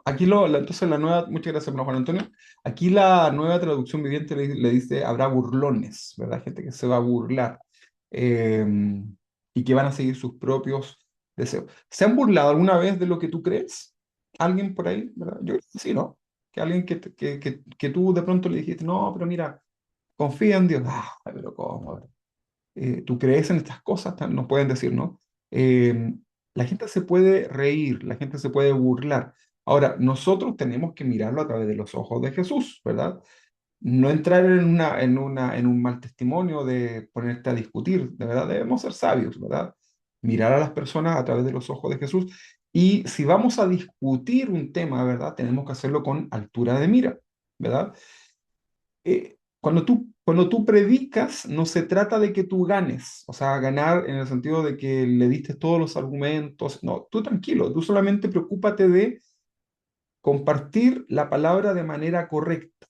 entonces la nueva, muchas gracias, hermano Juan Antonio. Aquí la nueva traducción viviente le dice, habrá burlones, ¿verdad? Gente que se va a burlar eh, y que van a seguir sus propios deseos. ¿Se han burlado alguna vez de lo que tú crees? ¿Alguien por ahí, verdad? Yo creo que sí, ¿no? Que alguien que tú de pronto le dijiste, no, pero mira, confía en Dios. Ah, pero ¿cómo? ¿Tú crees en estas cosas? Nos pueden decir, ¿no? Eh, la gente se puede reír, la gente se puede burlar. Ahora, nosotros tenemos que mirarlo a través de los ojos de Jesús, ¿verdad? No entrar en un mal testimonio de ponerte a discutir, de verdad, debemos ser sabios, ¿verdad? Mirar a las personas a través de los ojos de Jesús. Y si vamos a discutir un tema, ¿verdad? Tenemos que hacerlo con altura de mira, ¿verdad? Cuando tú predicas, no se trata de que tú ganes, o sea, ganar en el sentido de que le diste todos los argumentos. No, tú tranquilo, tú solamente preocúpate de compartir la palabra de manera correcta,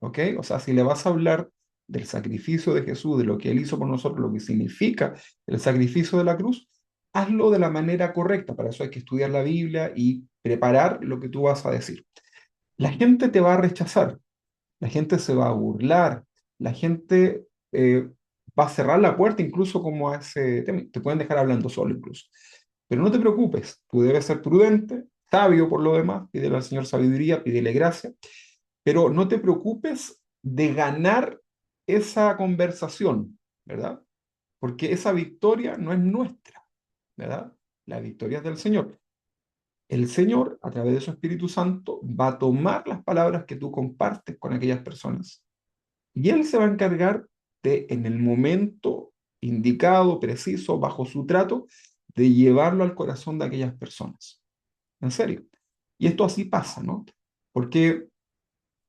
¿ok? O sea, si le vas a hablar del sacrificio de Jesús, de lo que Él hizo por nosotros, lo que significa el sacrificio de la cruz, hazlo de la manera correcta. Para eso hay que estudiar la Biblia y preparar lo que tú vas a decir. La gente te va a rechazar. La gente se va a burlar, la gente va a cerrar la puerta incluso como a ese tema. Te pueden dejar hablando solo incluso. Pero no te preocupes, tú debes ser prudente, sabio por lo demás, pídele al Señor sabiduría, pídele gracia, pero no te preocupes de ganar esa conversación, ¿verdad? Porque esa victoria no es nuestra, ¿verdad? La victoria es del Señor. El Señor, a través de su Espíritu Santo, va a tomar las palabras que tú compartes con aquellas personas y Él se va a encargar de, en el momento indicado, preciso, bajo su trato, de llevarlo al corazón de aquellas personas. En serio. Y esto así pasa, ¿no? Porque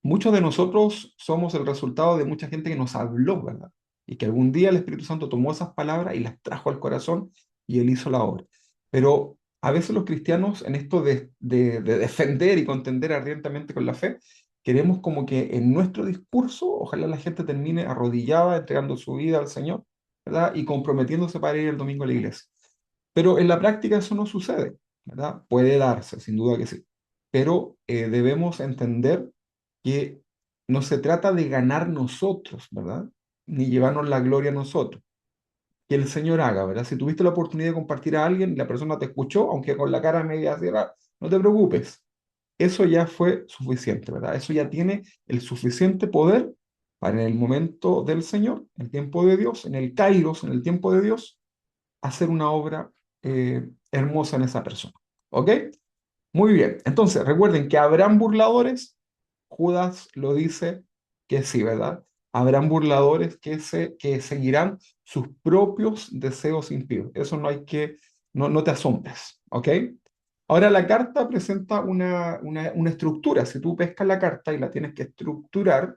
muchos de nosotros somos el resultado de mucha gente que nos habló, ¿verdad? Y que algún día el Espíritu Santo tomó esas palabras y las trajo al corazón y Él hizo la obra. Pero a veces los cristianos, en esto de defender y contender ardientemente con la fe, queremos como que en nuestro discurso, ojalá la gente termine arrodillada, entregando su vida al Señor, ¿verdad? Y comprometiéndose para ir el domingo a la iglesia. Pero en la práctica eso no sucede, ¿verdad? Puede darse, sin duda que sí. Pero debemos entender que no se trata de ganar nosotros, ¿verdad? Ni llevarnos la gloria a nosotros. Que el Señor haga, ¿verdad? Si tuviste la oportunidad de compartir a alguien y la persona te escuchó, aunque con la cara media cerrada, no te preocupes. Eso ya fue suficiente, ¿verdad? Eso ya tiene el suficiente poder para en el momento del Señor, en el tiempo de Dios, en el Kairos, en el tiempo de Dios, hacer una obra hermosa en esa persona. ¿Ok? Muy bien. Entonces, recuerden que habrán burladores. Judas lo dice que sí, ¿verdad? Habrán burladores que seguirán sus propios deseos impíos. Eso no te asombres, ¿ok? Ahora la carta presenta una estructura. Si tú pescas la carta y la tienes que estructurar,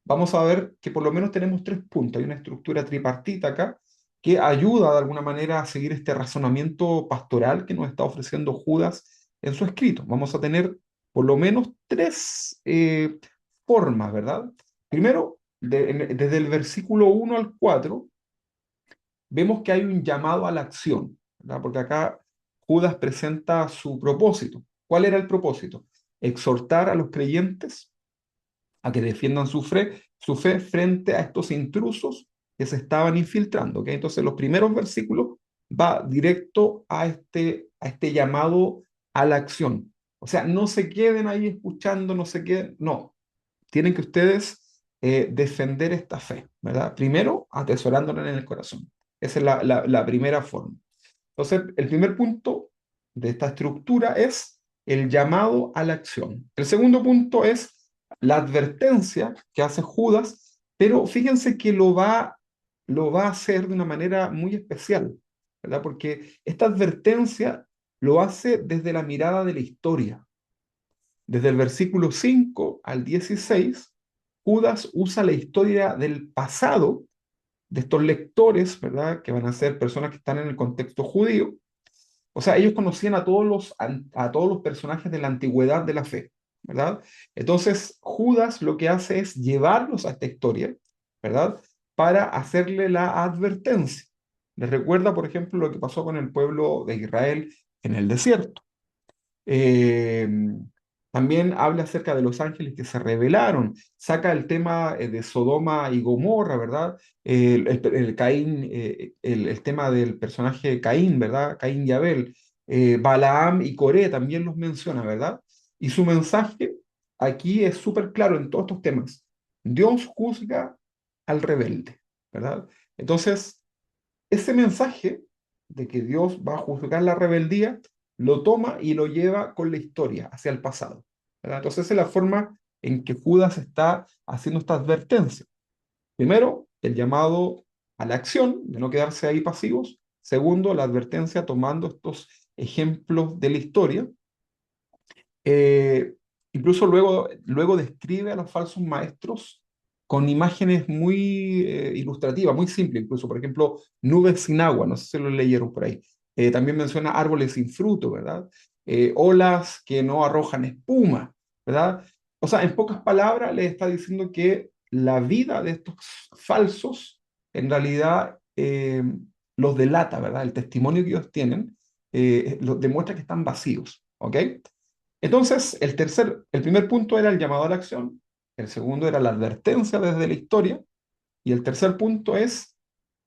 vamos a ver que por lo menos tenemos tres puntos. Hay una estructura tripartita acá que ayuda de alguna manera a seguir este razonamiento pastoral que nos está ofreciendo Judas en su escrito. Vamos a tener por lo menos tres formas, ¿verdad? Primero, desde el versículo 1 al 4, vemos que hay un llamado a la acción, ¿verdad? Porque acá Judas presenta su propósito. ¿Cuál era el propósito? Exhortar a los creyentes a que defiendan su fe frente a estos intrusos que se estaban infiltrando. ¿Ok? Entonces, los primeros versículos va directo a este llamado a la acción. O sea, no se queden ahí escuchando, no se queden, no, tienen que ustedes defender esta fe, ¿verdad? Primero, atesorándola en el corazón. Esa es la primera forma. Entonces, el primer punto de esta estructura es el llamado a la acción. El segundo punto es la advertencia que hace Judas, pero fíjense que lo va a hacer de una manera muy especial, ¿verdad? Porque esta advertencia lo hace desde la mirada de la historia. Desde el versículo 5 al 16, Judas usa la historia del pasado de estos lectores, ¿verdad? Que van a ser personas que están en el contexto judío. O sea, ellos conocían a todos los personajes de la antigüedad de la fe, ¿verdad? Entonces, Judas lo que hace es llevarlos a esta historia, ¿verdad? Para hacerle la advertencia. Les recuerda, por ejemplo, lo que pasó con el pueblo de Israel en el desierto. Eh, También habla acerca de los ángeles que se rebelaron, saca el tema de Sodoma y Gomorra, ¿verdad? Caín, el tema del personaje Caín, ¿verdad? Caín y Abel. Balaam y Coré también los menciona, ¿verdad? Y su mensaje aquí es súper claro en todos estos temas. Dios juzga al rebelde, ¿verdad? Entonces, ese mensaje de que Dios va a juzgar la rebeldía, lo toma y lo lleva con la historia hacia el pasado, ¿verdad? Entonces, esa es la forma en que Judas está haciendo esta advertencia. Primero, el llamado a la acción, de no quedarse ahí pasivos. Segundo, la advertencia tomando estos ejemplos de la historia. Eh, Incluso luego describe a los falsos maestros con imágenes muy ilustrativas, muy simples, incluso, por ejemplo, nubes sin agua, no sé si lo leyeron por ahí. También menciona árboles sin fruto, ¿verdad? Olas que no arrojan espuma, ¿verdad? O sea, en pocas palabras le está diciendo que la vida de estos falsos en realidad los delata, ¿verdad? El testimonio que ellos tienen los demuestra que están vacíos, ¿ok? Entonces, el primer punto era el llamado a la acción, el segundo era la advertencia desde la historia, y el tercer punto es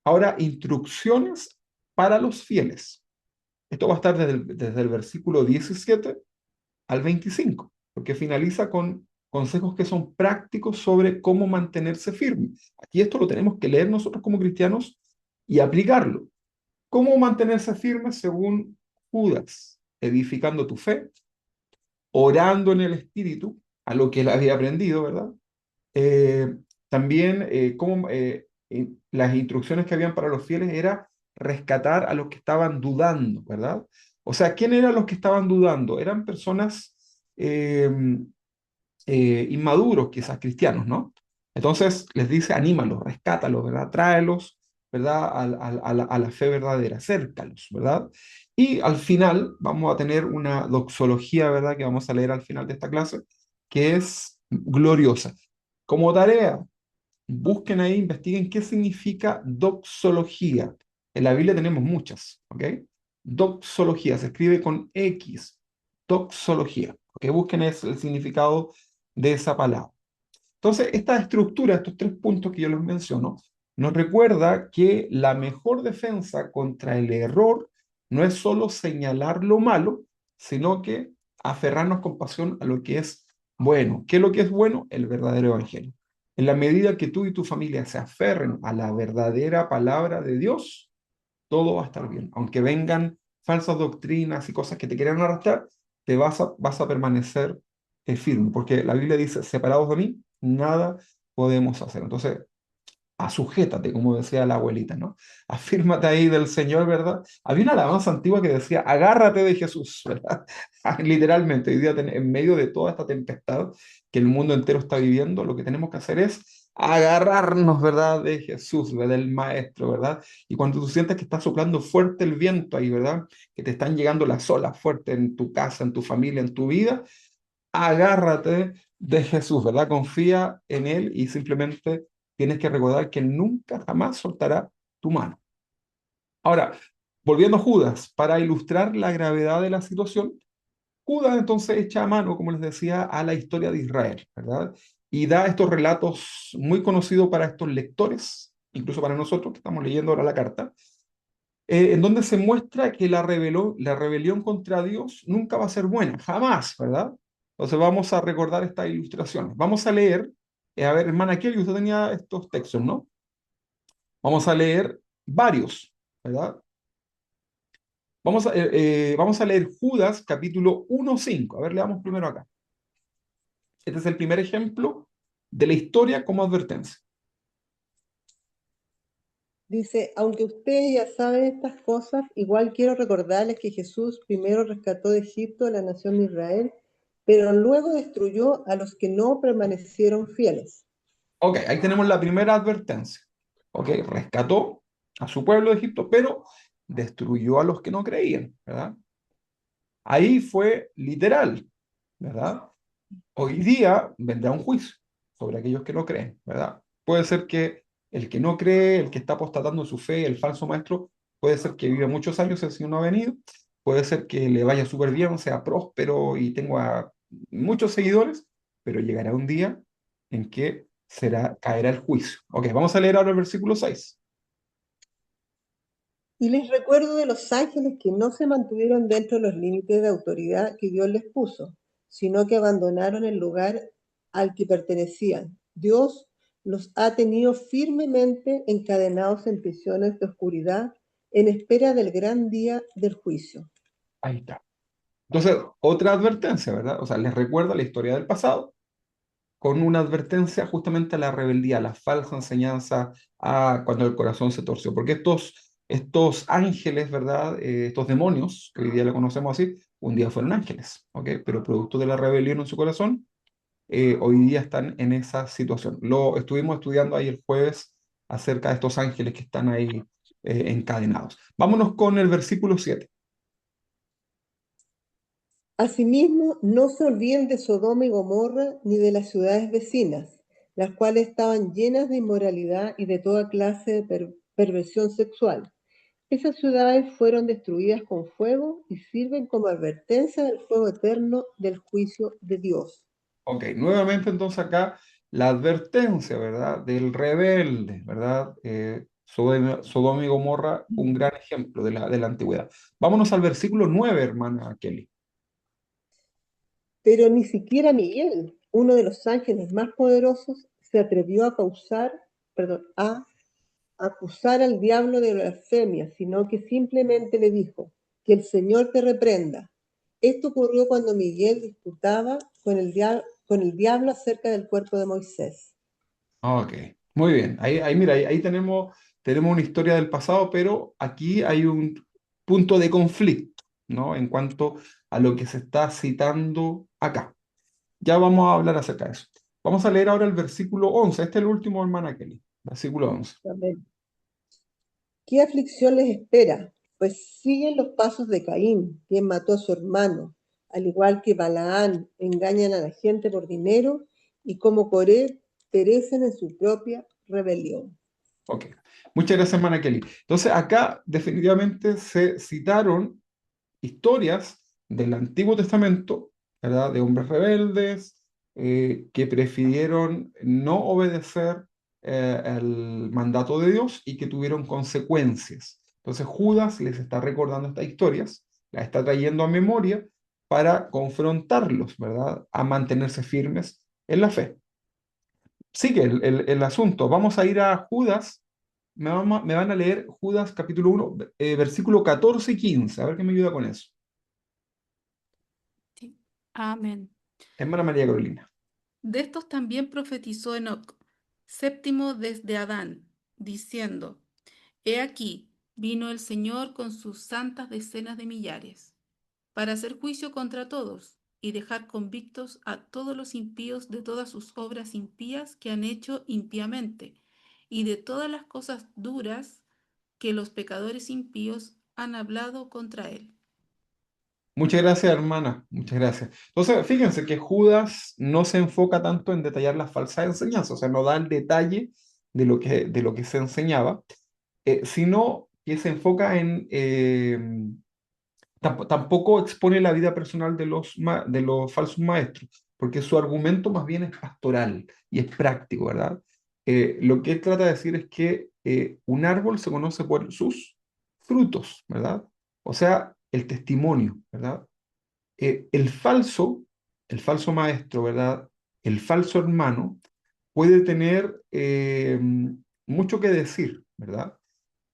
ahora instrucciones para los fieles. Esto va a estar desde el versículo 17 al 25, porque finaliza con consejos que son prácticos sobre cómo mantenerse firme. Aquí esto lo tenemos que leer nosotros como cristianos y aplicarlo. ¿Cómo mantenerse firme según Judas? Edificando tu fe, orando en el Espíritu, a lo que él había aprendido, ¿verdad? Eh, También las instrucciones que habían para los fieles era rescatar a los que estaban dudando, ¿verdad? O sea, ¿quién eran los que estaban dudando? Eran personas inmaduros, quizás cristianos, ¿no? Entonces les dice, anímalos, rescátalos, ¿verdad? Tráelos, ¿verdad? A la fe verdadera, acércalos, ¿verdad? Y al final vamos a tener una doxología, ¿verdad? Que vamos a leer al final de esta clase, que es gloriosa. Como tarea, busquen ahí, investiguen qué significa doxología. En la Biblia tenemos muchas, ¿ok? Doxología, se escribe con X, doxología, ¿ok? Busquen el significado de esa palabra. Entonces, esta estructura, estos tres puntos que yo les menciono, nos recuerda que la mejor defensa contra el error no es solo señalar lo malo, sino que aferrarnos con pasión a lo que es bueno. ¿Qué es lo que es bueno? El verdadero evangelio. En la medida que tú y tu familia se aferren a la verdadera palabra de Dios, todo va a estar bien. Aunque vengan falsas doctrinas y cosas que te quieran arrastrar, vas a permanecer firme, porque la Biblia dice, separados de mí, nada podemos hacer. Entonces, asujétate, como decía la abuelita, ¿no? Afírmate ahí del Señor, ¿verdad? Había una alabanza antigua que decía, agárrate de Jesús, ¿verdad? Literalmente, hoy día en medio de toda esta tempestad que el mundo entero está viviendo, lo que tenemos que hacer es agarrarnos, ¿verdad? De Jesús, ¿verdad? Del Maestro, ¿verdad? Y cuando tú sientes que está soplando fuerte el viento ahí, ¿verdad? Que te están llegando las olas fuertes en tu casa, en tu familia, en tu vida, agárrate de Jesús, ¿verdad? Confía en Él y simplemente tienes que recordar que Él nunca jamás soltará tu mano. Ahora, volviendo a Judas, para ilustrar la gravedad de la situación, Judas entonces echa mano, como les decía, a la historia de Israel, ¿verdad? Y da estos relatos muy conocidos para estos lectores, incluso para nosotros que estamos leyendo ahora la carta, en donde se muestra que la rebelión contra Dios nunca va a ser buena, jamás, ¿verdad? Entonces vamos a recordar estas ilustraciones. Vamos a leer, a ver, hermana Kelly, usted tenía estos textos, ¿no? Vamos a leer varios, ¿verdad? Vamos a leer Judas capítulo 1:5. A ver, leamos primero acá. Este es el primer ejemplo de la historia como advertencia. Dice, aunque ustedes ya saben estas cosas, igual quiero recordarles que Jesús primero rescató de Egipto a la nación de Israel, pero luego destruyó a los que no permanecieron fieles. Ok, ahí tenemos la primera advertencia. Ok, rescató a su pueblo de Egipto, pero destruyó a los que no creían, ¿verdad? Ahí fue literal, ¿verdad? Hoy día vendrá un juicio sobre aquellos que no creen, ¿verdad? Puede ser que el que no cree, el que está apostatando su fe, el falso maestro, puede ser que viva muchos años y el Señor no ha venido, puede ser que le vaya súper bien, sea próspero y tenga muchos seguidores, pero llegará un día en que caerá el juicio. Ok, vamos a leer ahora el versículo 6. Y les recuerdo de los ángeles que no se mantuvieron dentro de los límites de autoridad que Dios les puso, sino que abandonaron el lugar al que pertenecían. Dios los ha tenido firmemente encadenados en prisiones de oscuridad en espera del gran día del juicio. Ahí está. Entonces, otra advertencia, ¿verdad? O sea, les recuerda la historia del pasado con una advertencia justamente a la rebeldía, a la falsa enseñanza, a cuando el corazón se torció. Porque estos ángeles, ¿verdad? Estos demonios, que hoy día le conocemos así, un día fueron ángeles, ¿ok? Pero producto de la rebelión en su corazón, hoy día están en esa situación. Lo estuvimos estudiando ahí el jueves acerca de estos ángeles que están ahí encadenados. Vámonos con el versículo 7. Asimismo, no se olviden de Sodoma y Gomorra ni de las ciudades vecinas, las cuales estaban llenas de inmoralidad y de toda clase de perversión sexual. Esas ciudades fueron destruidas con fuego y sirven como advertencia del fuego eterno del juicio de Dios. Ok, nuevamente entonces acá la advertencia, ¿verdad? Del rebelde, ¿verdad? Sodoma y Gomorra, un gran ejemplo de la antigüedad. Vámonos al versículo 9, hermana Kelly. Pero ni siquiera Miguel, uno de los ángeles más poderosos, se atrevió a acusar al diablo de blasfemia, sino que simplemente le dijo, que el Señor te reprenda. Esto ocurrió cuando Miguel disputaba con el diablo acerca del cuerpo de Moisés. Ok, muy bien. Mira, ahí tenemos una historia del pasado, pero aquí hay un punto de conflicto, ¿no? En cuanto a lo que se está citando acá. Ya vamos a hablar acerca de eso. Vamos a leer ahora el versículo 11. Este es el último, hermana Kelly. Versículo 11. Amén. ¿Qué aflicción les espera? Pues siguen los pasos de Caín, quien mató a su hermano, al igual que Balaán, engañan a la gente por dinero y como Coré perecen en su propia rebelión. Ok. Muchas gracias, hermana Kelly. Entonces, acá definitivamente se citaron historias del Antiguo Testamento, ¿verdad? De hombres rebeldes que prefirieron no obedecer el mandato de Dios y que tuvieron consecuencias. Entonces Judas les está recordando estas historias, las está trayendo a memoria para confrontarlos, ¿verdad? A mantenerse firmes en la fe. Sigue el asunto. Vamos a ir a Judas. Me van a leer Judas capítulo 1, versículo 14 y 15. A ver qué me ayuda con eso. Sí. Amén. Hermana María Carolina. De estos también profetizó Enoc, séptimo desde Adán, diciendo: He aquí, vino el Señor con sus santas decenas de millares, para hacer juicio contra todos y dejar convictos a todos los impíos de todas sus obras impías que han hecho impíamente, y de todas las cosas duras que los pecadores impíos han hablado contra él. Muchas gracias, hermana. Muchas gracias. Entonces, fíjense que Judas no se enfoca tanto en detallar las falsas enseñanzas, o sea, no da el detalle de lo que se enseñaba, sino que se enfoca tampoco expone la vida personal de los falsos maestros, porque su argumento más bien es pastoral y es práctico, ¿verdad? Lo que él trata de decir es que un árbol se conoce por sus frutos, ¿verdad? O sea, el testimonio, ¿verdad? El falso maestro, ¿verdad? El falso hermano puede tener mucho que decir, ¿verdad?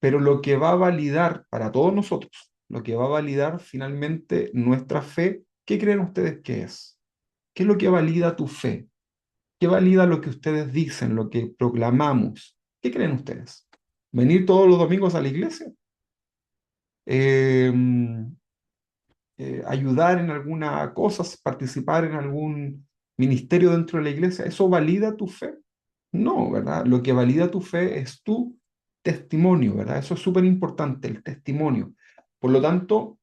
Pero lo que va a validar para todos nosotros, lo que va a validar finalmente nuestra fe, ¿qué creen ustedes que es? ¿Qué es lo que valida tu fe? ¿Qué valida lo que ustedes dicen, lo que proclamamos? ¿Qué creen ustedes? ¿Venir todos los domingos a la iglesia? Eh, Ayudar en alguna cosa, participar en algún ministerio dentro de la iglesia, ¿eso valida tu fe? No, ¿verdad? Lo que valida tu fe es tu testimonio, ¿verdad? Eso es súper importante, el testimonio. Por lo tanto,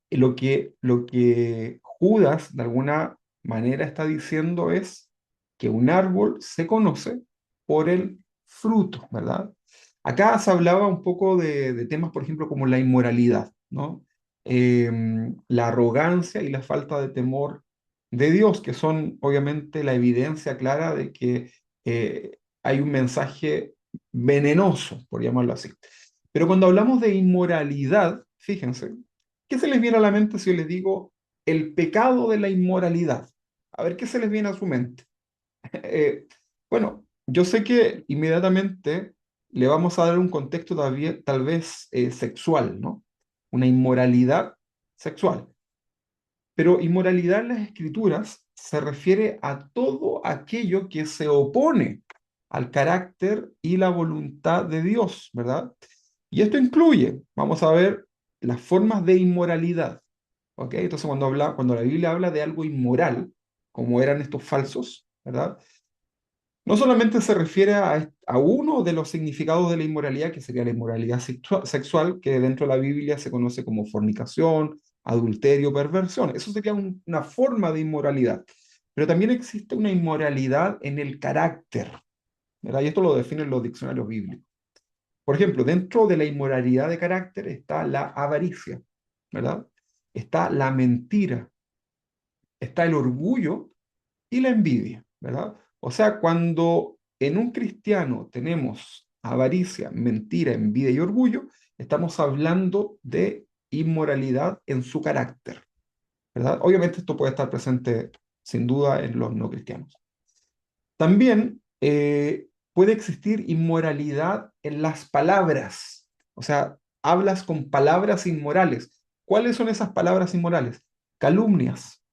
lo que Judas de alguna manera está diciendo es que un árbol se conoce por el fruto, ¿verdad? Acá se hablaba un poco de temas, por ejemplo, como la inmoralidad, ¿no? La arrogancia y la falta de temor de Dios, que son obviamente la evidencia clara de que hay un mensaje venenoso, por llamarlo así. Pero cuando hablamos de inmoralidad, fíjense, ¿qué se les viene a la mente si yo les digo el pecado de la inmoralidad? A ver, ¿qué se les viene a su mente? Eh, bueno, yo sé que inmediatamente le vamos a dar un contexto tal vez sexual, ¿no? Una inmoralidad sexual. Pero inmoralidad en las escrituras se refiere a todo aquello que se opone al carácter y la voluntad de Dios, ¿verdad? Y esto incluye, vamos a ver, las formas de inmoralidad, ¿ok? Entonces cuando la Biblia habla de algo inmoral, como eran estos falsos, ¿verdad? No solamente se refiere a uno de los significados de la inmoralidad, que sería la inmoralidad sexual, que dentro de la Biblia se conoce como fornicación, adulterio, perversión. Eso sería una forma de inmoralidad. Pero también existe una inmoralidad en el carácter, ¿verdad? Y esto lo definen los diccionarios bíblicos. Por ejemplo, dentro de la inmoralidad de carácter está la avaricia, ¿verdad? Está la mentira, está el orgullo y la envidia, ¿verdad? O sea, cuando en un cristiano tenemos avaricia, mentira, envidia y orgullo, estamos hablando de inmoralidad en su carácter, ¿verdad? Obviamente esto puede estar presente sin duda en los no cristianos. También puede existir inmoralidad en las palabras, o sea, hablas con palabras inmorales. ¿Cuáles son esas palabras inmorales? Calumnias,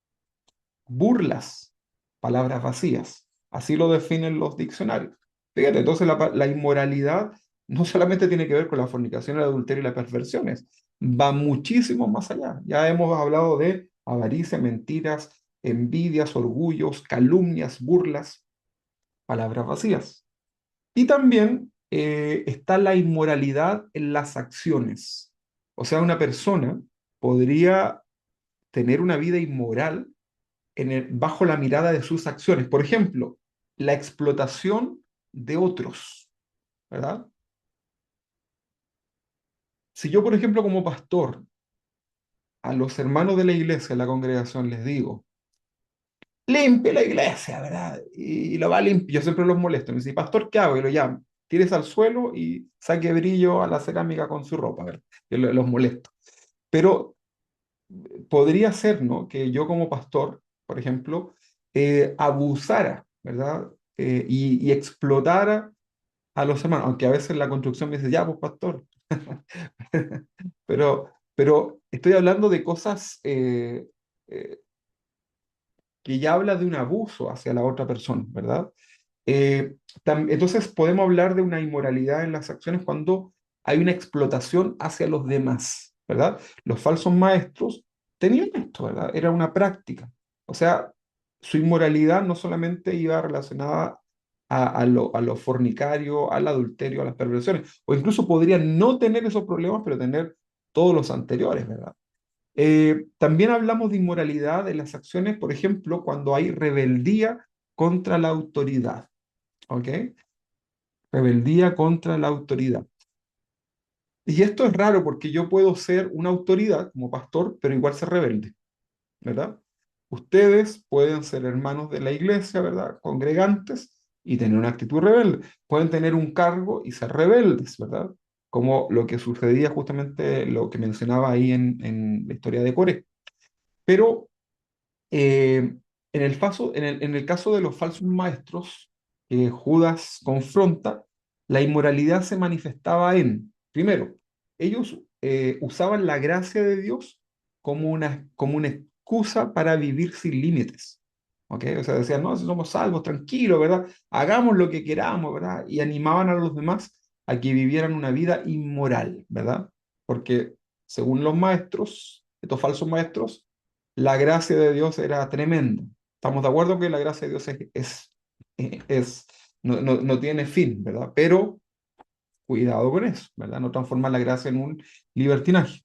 burlas, palabras vacías. Así lo definen los diccionarios. Fíjate, entonces la inmoralidad no solamente tiene que ver con la fornicación, el adulterio y las perversiones, va muchísimo más allá. Ya hemos hablado de avaricia, mentiras, envidias, orgullos, calumnias, burlas, palabras vacías. Y también está la inmoralidad en las acciones. O sea, una persona podría tener una vida inmoral bajo la mirada de sus acciones. Por ejemplo, la explotación de otros, ¿verdad? Si yo, por ejemplo, como pastor, a los hermanos de la iglesia, de la congregación, les digo, limpie la iglesia, ¿verdad? Y lo va a limpiar. Yo siempre los molesto. Me dice, pastor, ¿qué hago? Y lo llamo. Tires al suelo y saque brillo a la cerámica con su ropa, ¿verdad? Yo los molesto. Pero podría ser, ¿no? Que yo como pastor, por ejemplo, abusara, ¿verdad? Y explotara a los hermanos, aunque a veces la construcción me dice, ya, pues pastor. Pero estoy hablando de cosas eh, que ya habla de un abuso hacia la otra persona, ¿verdad? Entonces podemos hablar de una inmoralidad en las acciones cuando hay una explotación hacia los demás, ¿verdad? Los falsos maestros tenían esto, ¿verdad? Era una práctica. O sea, su inmoralidad no solamente iba relacionada a lo fornicario, al adulterio, a las perversiones, o incluso podrían no tener esos problemas, pero tener todos los anteriores, ¿verdad? También hablamos de inmoralidad en las acciones, por ejemplo, cuando hay rebeldía contra la autoridad. ¿Ok? Rebeldía contra la autoridad. Y esto es raro porque yo puedo ser una autoridad como pastor, pero igual ser rebelde, ¿verdad? Ustedes pueden ser hermanos de la iglesia, ¿verdad? Congregantes y tener una actitud rebelde. Pueden tener un cargo y ser rebeldes, ¿verdad? Como lo que sucedía justamente, lo que mencionaba ahí en la historia de Coré. Pero en el caso de los falsos maestros que Judas confronta, la inmoralidad se manifestaba primero, ellos usaban la gracia de Dios como una excusa para vivir sin límites. ¿Ok? O sea, decían, no, si somos salvos, tranquilos, ¿verdad? Hagamos lo que queramos, ¿verdad? Y animaban a los demás a que vivieran una vida inmoral, ¿verdad? Porque según los maestros, estos falsos maestros, la gracia de Dios era tremenda. Estamos de acuerdo que la gracia de Dios no tiene fin, ¿verdad? Pero cuidado con eso, ¿verdad? No transformar la gracia en un libertinaje.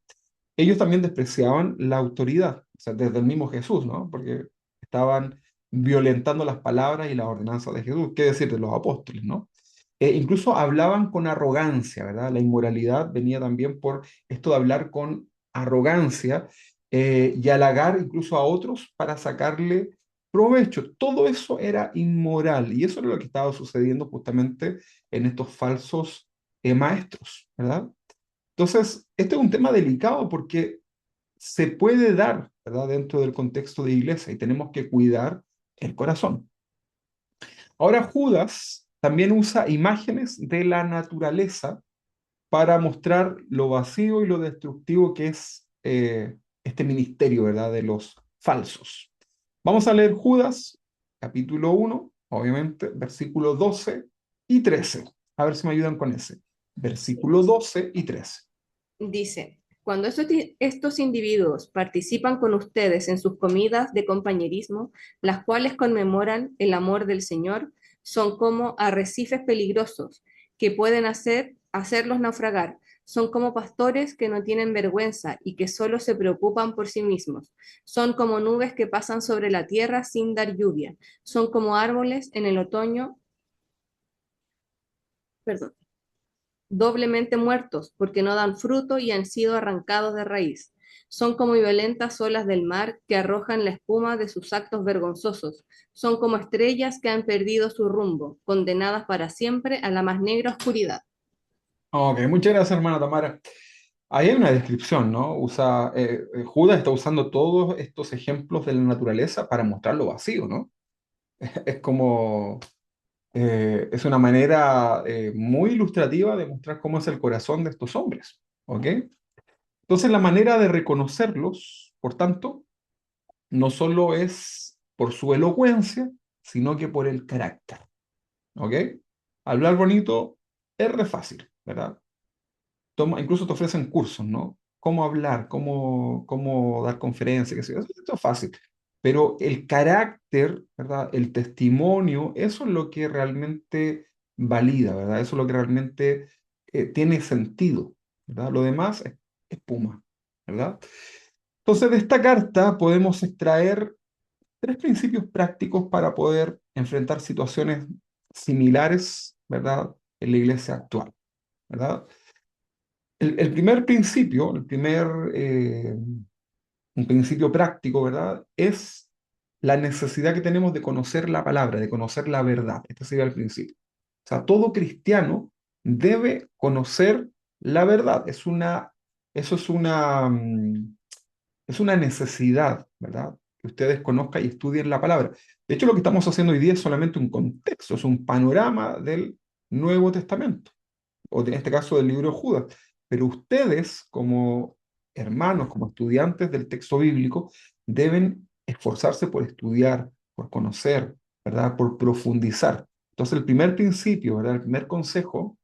Ellos también despreciaban la autoridad, o sea, desde el mismo Jesús, ¿no? Porque estaban violentando las palabras y las ordenanzas de Jesús, qué decir de los apóstoles, ¿no? Incluso hablaban con arrogancia, ¿verdad? La inmoralidad venía también por esto de hablar con arrogancia y halagar incluso a otros para sacarle provecho. Todo eso era inmoral y eso era lo que estaba sucediendo justamente en estos falsos maestros, ¿verdad? Entonces, este es un tema delicado porque se puede dar, ¿verdad?, dentro del contexto de iglesia y tenemos que cuidar el corazón. Ahora, Judas también usa imágenes de la naturaleza para mostrar lo vacío y lo destructivo que es este ministerio, ¿verdad?, de los falsos. Vamos a leer Judas, capítulo 1, obviamente, versículos 12 y 13. A ver si me ayudan con ese. Versículos 12 y 13. Dice, cuando estos individuos participan con ustedes en sus comidas de compañerismo, las cuales conmemoran el amor del Señor, son como arrecifes peligrosos que pueden hacerlos naufragar. Son como pastores que no tienen vergüenza y que solo se preocupan por sí mismos. Son como nubes que pasan sobre la tierra sin dar lluvia. Son como árboles en el otoño, perdón, doblemente muertos, porque no dan fruto y han sido arrancados de raíz. Son como violentas olas del mar que arrojan la espuma de sus actos vergonzosos. Son como estrellas que han perdido su rumbo, condenadas para siempre a la más negra oscuridad. Ok, muchas gracias, hermana Tamara. Ahí hay una descripción, ¿no? Judas está usando todos estos ejemplos de la naturaleza para mostrar lo vacío, ¿no? Es como, es una manera muy ilustrativa de mostrar cómo es el corazón de estos hombres, ¿ok? Entonces la manera de reconocerlos, por tanto, no solo es por su elocuencia, sino que por el carácter, ¿ok? Hablar bonito es re fácil, ¿verdad? Incluso te ofrecen cursos, ¿no? Cómo hablar, cómo dar conferencias, qué sé yo. Esto es fácil. Pero el carácter, ¿verdad? El testimonio, eso es lo que realmente valida, ¿verdad? Eso es lo que realmente tiene sentido, ¿verdad? Lo demás es espuma, ¿verdad? Entonces, de esta carta podemos extraer tres principios prácticos para poder enfrentar situaciones similares, ¿verdad? En la iglesia actual, ¿verdad? El primer principio, un principio práctico, ¿verdad? Es la necesidad que tenemos de conocer la palabra, de conocer la verdad. Este sería el principio. O sea, todo cristiano debe conocer la verdad. Eso es una necesidad, ¿verdad? Que ustedes conozcan y estudien la palabra. De hecho, lo que estamos haciendo hoy día es solamente un contexto, es un panorama del Nuevo Testamento o en este caso del libro de Judas. Pero ustedes, como hermanos, como estudiantes del texto bíblico, deben esforzarse por estudiar, por conocer, ¿verdad? Por profundizar. Entonces, el primer principio, ¿verdad? El primer consejo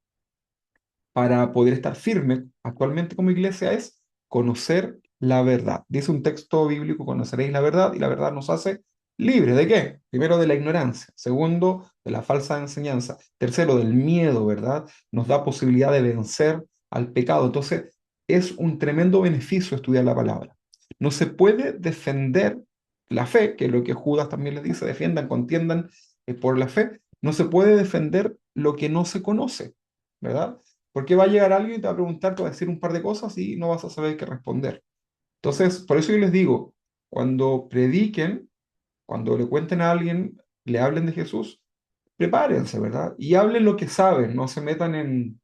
para poder estar firme actualmente como iglesia es conocer la verdad. Dice un texto bíblico, conoceréis la verdad y la verdad nos hace libres. ¿De qué? Primero, de la ignorancia. Segundo, de la falsa enseñanza. Tercero, del miedo, ¿verdad? Nos da posibilidad de vencer al pecado. Entonces, es un tremendo beneficio estudiar la palabra. No se puede defender la fe, que es lo que Judas también le dice, defiendan, contiendan por la fe. No se puede defender lo que no se conoce, ¿verdad? Porque va a llegar alguien y te va a preguntar, te va a decir un par de cosas y no vas a saber qué responder. Entonces, por eso yo les digo, cuando prediquen, cuando le cuenten a alguien, le hablen de Jesús, prepárense, ¿verdad? Y hablen lo que saben, no se metan en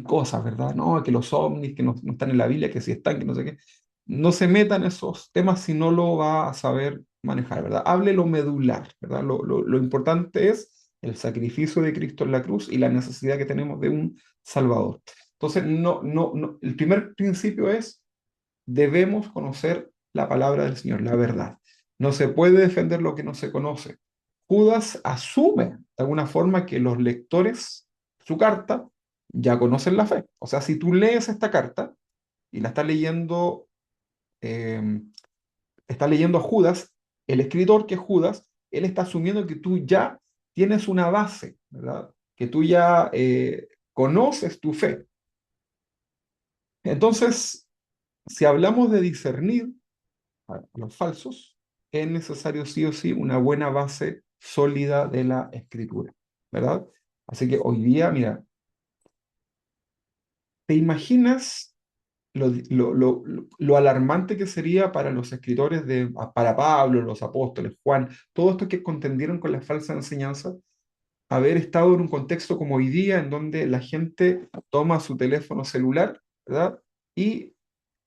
cosas, ¿verdad? No, que los ovnis, que no están en la Biblia, que sí están, que no sé qué. No se metan en esos temas si no lo va a saber manejar, ¿verdad? Hable lo medular, ¿verdad? Lo importante es el sacrificio de Cristo en la cruz y la necesidad que tenemos de un Salvador. Entonces, el primer principio es, debemos conocer la palabra del Señor, la verdad. No se puede defender lo que no se conoce. Judas asume de alguna forma que los lectores, su carta, ya conocen la fe. O sea, si tú lees esta carta y la eh, está leyendo a Judas, el escritor que es Judas, él está asumiendo que tú ya tienes una base, ¿verdad? Que tú ya conoces tu fe. Entonces, si hablamos de discernir a los falsos, es necesario sí o sí una buena base sólida de la escritura, ¿verdad? Así que hoy día, mira, ¿te imaginas lo alarmante que sería para los escritores para Pablo, los apóstoles, Juan, todos estos que contendieron con la falsa enseñanza, haber estado en un contexto como hoy día, en donde la gente toma su teléfono celular, ¿verdad? Y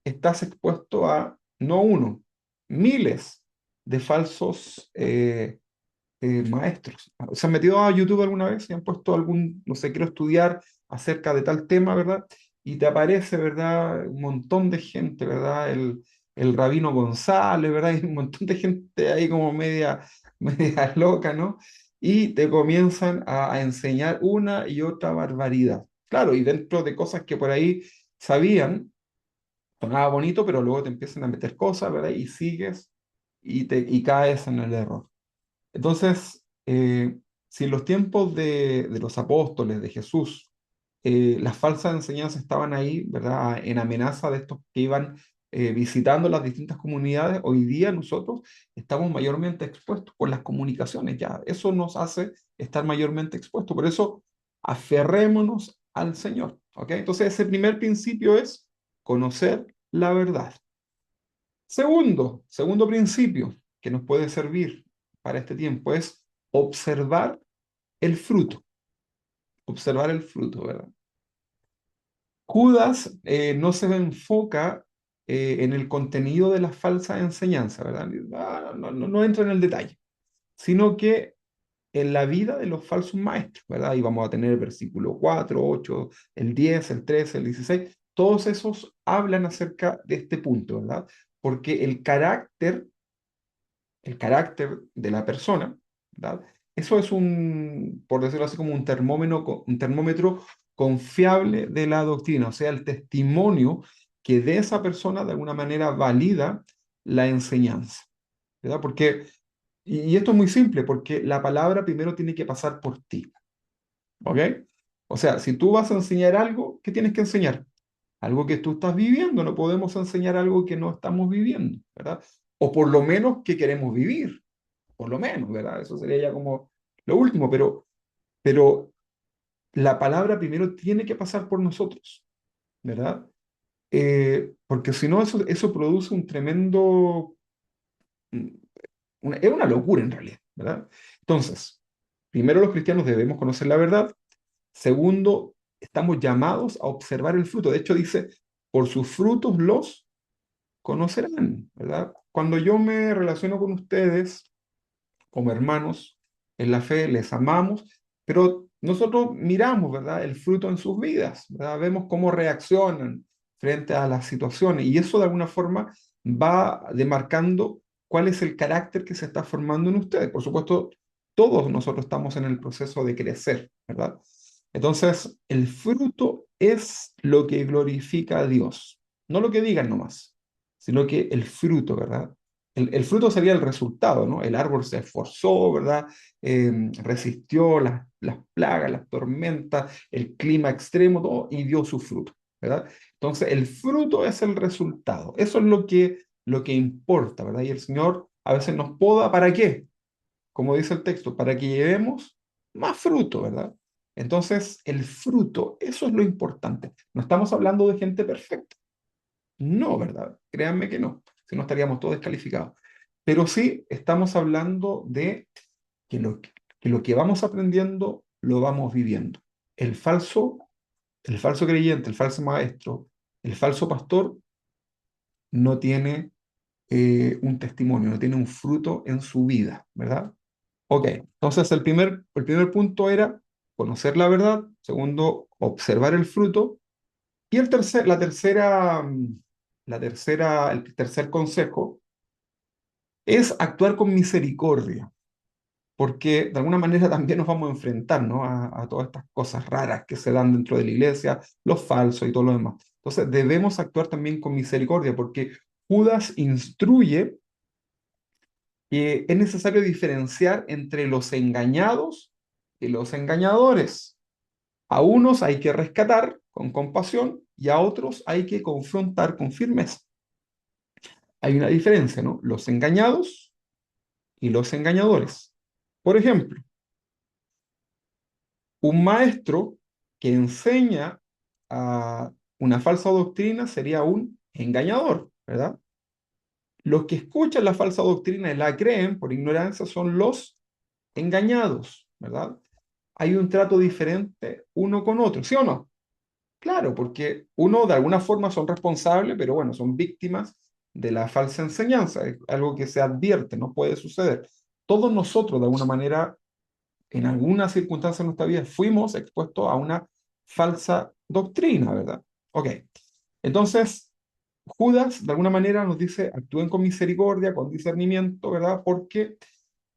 estás expuesto a no uno, miles de falsos maestros. ¿Se han metido a YouTube alguna vez y han puesto algún, no sé, quiero estudiar acerca de tal tema, ¿verdad? Y te aparece, ¿verdad? Un montón de gente, ¿verdad? El Rabino González, ¿verdad? Y un montón de gente ahí como media, media loca, ¿no? Y te comienzan a enseñar una y otra barbaridad. Claro, y dentro de cosas que por ahí sabían, sonaba bonito, pero luego te empiezan a meter cosas, ¿verdad? Y sigues y caes en el error. Entonces, si en los tiempos de los apóstoles, de Jesús, las falsas enseñanzas estaban ahí, ¿verdad? En amenaza de estos que iban visitando las distintas comunidades, hoy día nosotros estamos mayormente expuestos por las comunicaciones, ya. Eso nos hace estar mayormente expuestos. Por eso, aferrémonos al Señor, ¿ok? Entonces, ese primer principio es conocer la verdad. Segundo principio que nos puede servir para este tiempo es observar el fruto. Observar el fruto, ¿verdad? Judas no se enfoca en el contenido de la falsa enseñanza, ¿verdad? No entra en el detalle, sino que en la vida de los falsos maestros, ¿verdad? Y vamos a tener el versículo 4, 8, el 10, el 13, el 16, todos esos hablan acerca de este punto, ¿verdad? Porque el carácter de la persona, ¿verdad? Eso es por decirlo así, como un termómetro confiable de la doctrina, o sea, el testimonio que de esa persona de alguna manera valida la enseñanza, ¿verdad? Y esto es muy simple, porque la palabra primero tiene que pasar por ti, ¿ok? O sea, si tú vas a enseñar algo, ¿qué tienes que enseñar? Algo que tú estás viviendo, no podemos enseñar algo que no estamos viviendo, ¿verdad? O por lo menos que queremos vivir, por lo menos, ¿verdad? Eso sería ya como lo último, pero la palabra primero tiene que pasar por nosotros, ¿verdad? Porque si no, eso produce un tremendo, mm, es una locura en realidad, ¿verdad? Entonces, primero los cristianos debemos conocer la verdad. Segundo, estamos llamados a observar el fruto. De hecho, dice, por sus frutos los conocerán, ¿verdad? Cuando yo me relaciono con ustedes como hermanos en la fe, les amamos, pero nosotros miramos, ¿verdad? El fruto en sus vidas, ¿verdad? Vemos cómo reaccionan frente a las situaciones y eso de alguna forma va demarcando cuál es el carácter que se está formando en ustedes. Por supuesto, todos nosotros estamos en el proceso de crecer, ¿verdad? Entonces, el fruto es lo que glorifica a Dios, no lo que digan nomás, sino que el fruto, ¿verdad? El fruto sería el resultado, ¿no? El árbol se esforzó, ¿verdad? Resistió las plagas, las tormentas, el clima extremo, todo, y dio su fruto, ¿verdad? Entonces, el fruto es el resultado. Eso es lo que importa, ¿verdad? Y el Señor a veces nos poda, ¿para qué? Como dice el texto, para que llevemos más fruto, ¿verdad? Entonces, el fruto, eso es lo importante. No estamos hablando de gente perfecta. No, ¿verdad? Créanme que no, si no estaríamos todos descalificados. Pero sí estamos hablando de que lo que vamos aprendiendo lo vamos viviendo. El falso, el falso creyente, el falso maestro, el falso pastor no tiene un testimonio, no tiene un fruto en su vida, ¿verdad? Ok, entonces el primer punto era conocer la verdad, segundo, observar el fruto, y el tercer consejo es actuar con misericordia, porque de alguna manera también nos vamos a enfrentar, ¿no? a todas estas cosas raras que se dan dentro de la iglesia, los falsos y todo lo demás. Entonces debemos actuar también con misericordia, porque Judas instruye que es necesario diferenciar entre los engañados y los engañadores. A unos hay que rescatar con compasión y a otros hay que confrontar con firmeza. Hay una diferencia, ¿no? Los engañados y los engañadores. Por ejemplo, un maestro que enseña a Una falsa doctrina sería un engañador, ¿verdad? Los que escuchan la falsa doctrina y la creen por ignorancia son los engañados, ¿verdad? Hay un trato diferente uno con otro, ¿sí o no? Claro, porque uno de alguna forma son responsables, pero bueno, son víctimas de la falsa enseñanza, es algo que se advierte, no puede suceder. Todos nosotros, de alguna manera, en alguna circunstancia de nuestra vida, fuimos expuestos a una falsa doctrina, ¿verdad? Ok, entonces, Judas, de alguna manera, nos dice, actúen con misericordia, con discernimiento, ¿verdad? Porque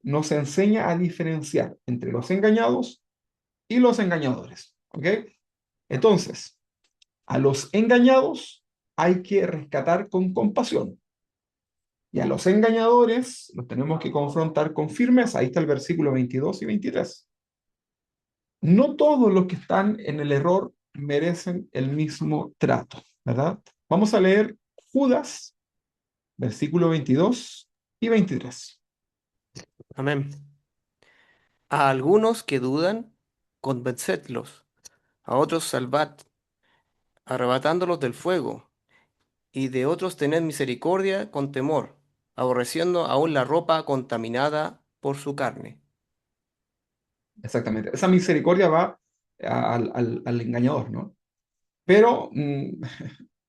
nos enseña a diferenciar entre los engañados y los engañadores, ¿ok? Entonces, a los engañados hay que rescatar con compasión. Y a los engañadores los tenemos que confrontar con firmeza. Ahí está el versículo 22 y 23. No todos los que están en el error merecen el mismo trato, ¿verdad? Vamos a leer Judas, versículo 22 y 23. Amén. A algunos que dudan, convencedlos; a otros salvad, arrebatándolos del fuego; y de otros tened misericordia con temor, aborreciendo aún la ropa contaminada por su carne. Exactamente. Esa misericordia va al engañador, ¿no? Pero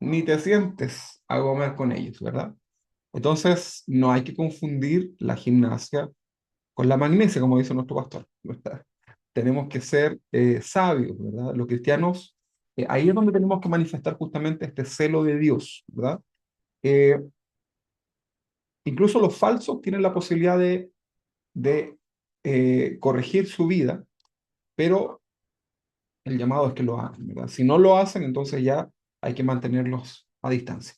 ni te sientes a comer con ellos, ¿verdad? Entonces, no hay que confundir la gimnasia con la magnesia, como dice nuestro pastor. ¿Verdad? Tenemos que ser sabios, ¿verdad? Los cristianos, ahí es donde tenemos que manifestar justamente este celo de Dios, ¿verdad? Eh, Incluso los falsos tienen la posibilidad de corregir su vida, pero el llamado es que lo hagan, ¿verdad? Si no lo hacen, entonces ya hay que mantenerlos a distancia.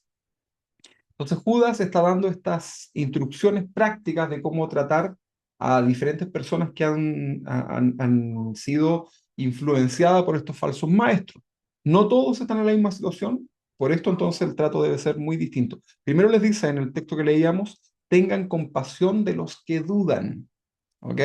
Entonces Judas está dando estas instrucciones prácticas de cómo tratar a diferentes personas que han sido influenciadas por estos falsos maestros. No todos están en la misma situación, por esto entonces el trato debe ser muy distinto. Primero les dice en el texto que leíamos, tengan compasión de los que dudan, ¿ok?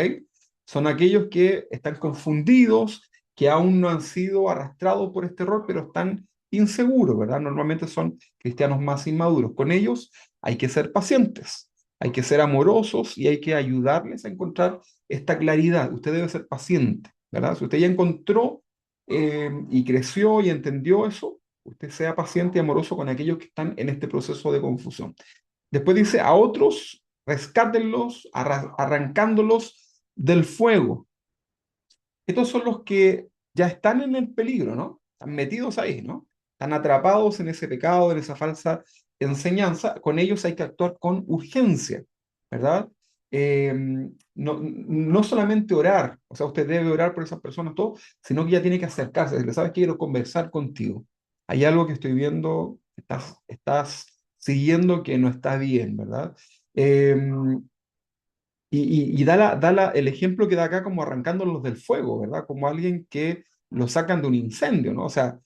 Son aquellos que están confundidos, que aún no han sido arrastrados por este error, pero están inseguros, ¿verdad? Normalmente son cristianos más inmaduros. Con ellos hay que ser pacientes, hay que ser amorosos y hay que ayudarles a encontrar esta claridad. Usted debe ser paciente, ¿verdad? Si usted ya encontró y creció y entendió eso, usted sea paciente y amoroso con aquellos que están en este proceso de confusión. Después dice, a otros, rescátenlos, arrancándolos del fuego. Estos son los que ya están en el peligro, ¿no? Están metidos ahí, ¿no? Están atrapados en ese pecado, en esa falsa enseñanza. Con ellos hay que actuar con urgencia, ¿verdad? No solamente orar, o sea, usted debe orar por esas personas, todo, sino que ya tiene que acercarse. Decirle, ¿sabes qué? Quiero conversar contigo. Hay algo que estoy viendo, estás siguiendo que no está bien, ¿verdad? Y el ejemplo que da acá como arrancándolos del fuego, ¿verdad? Como alguien que lo sacan de un incendio, ¿no? O sea,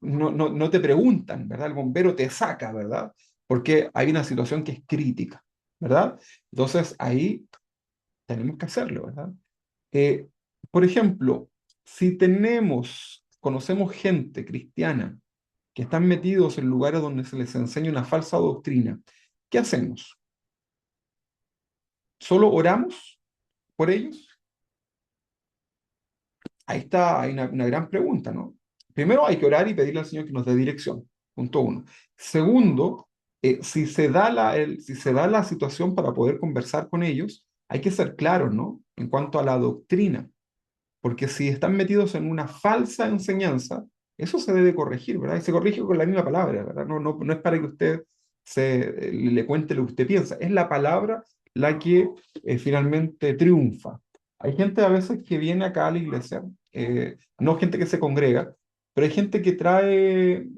no te preguntan, ¿verdad? El bombero te saca, ¿verdad? Porque hay una situación que es crítica, ¿verdad? Entonces ahí tenemos que hacerlo, ¿verdad? Eh, por ejemplo, si conocemos gente cristiana que están metidos en lugares donde se les enseña una falsa doctrina, ¿qué hacemos? ¿Solo oramos por ellos? Ahí está, hay una gran pregunta, ¿no? Primero hay que orar y pedirle al Señor que nos dé dirección, punto uno. Segundo, si se da la situación para poder conversar con ellos, hay que ser claros, ¿no? En cuanto a la doctrina, porque si están metidos en una falsa enseñanza, eso se debe corregir, ¿verdad? Y se corrige con la misma palabra, ¿verdad? No es para que usted le cuente lo que usted piensa, es la palabra la que finalmente triunfa. Hay gente a veces que viene acá a la iglesia, no gente que se congrega, pero hay gente que trae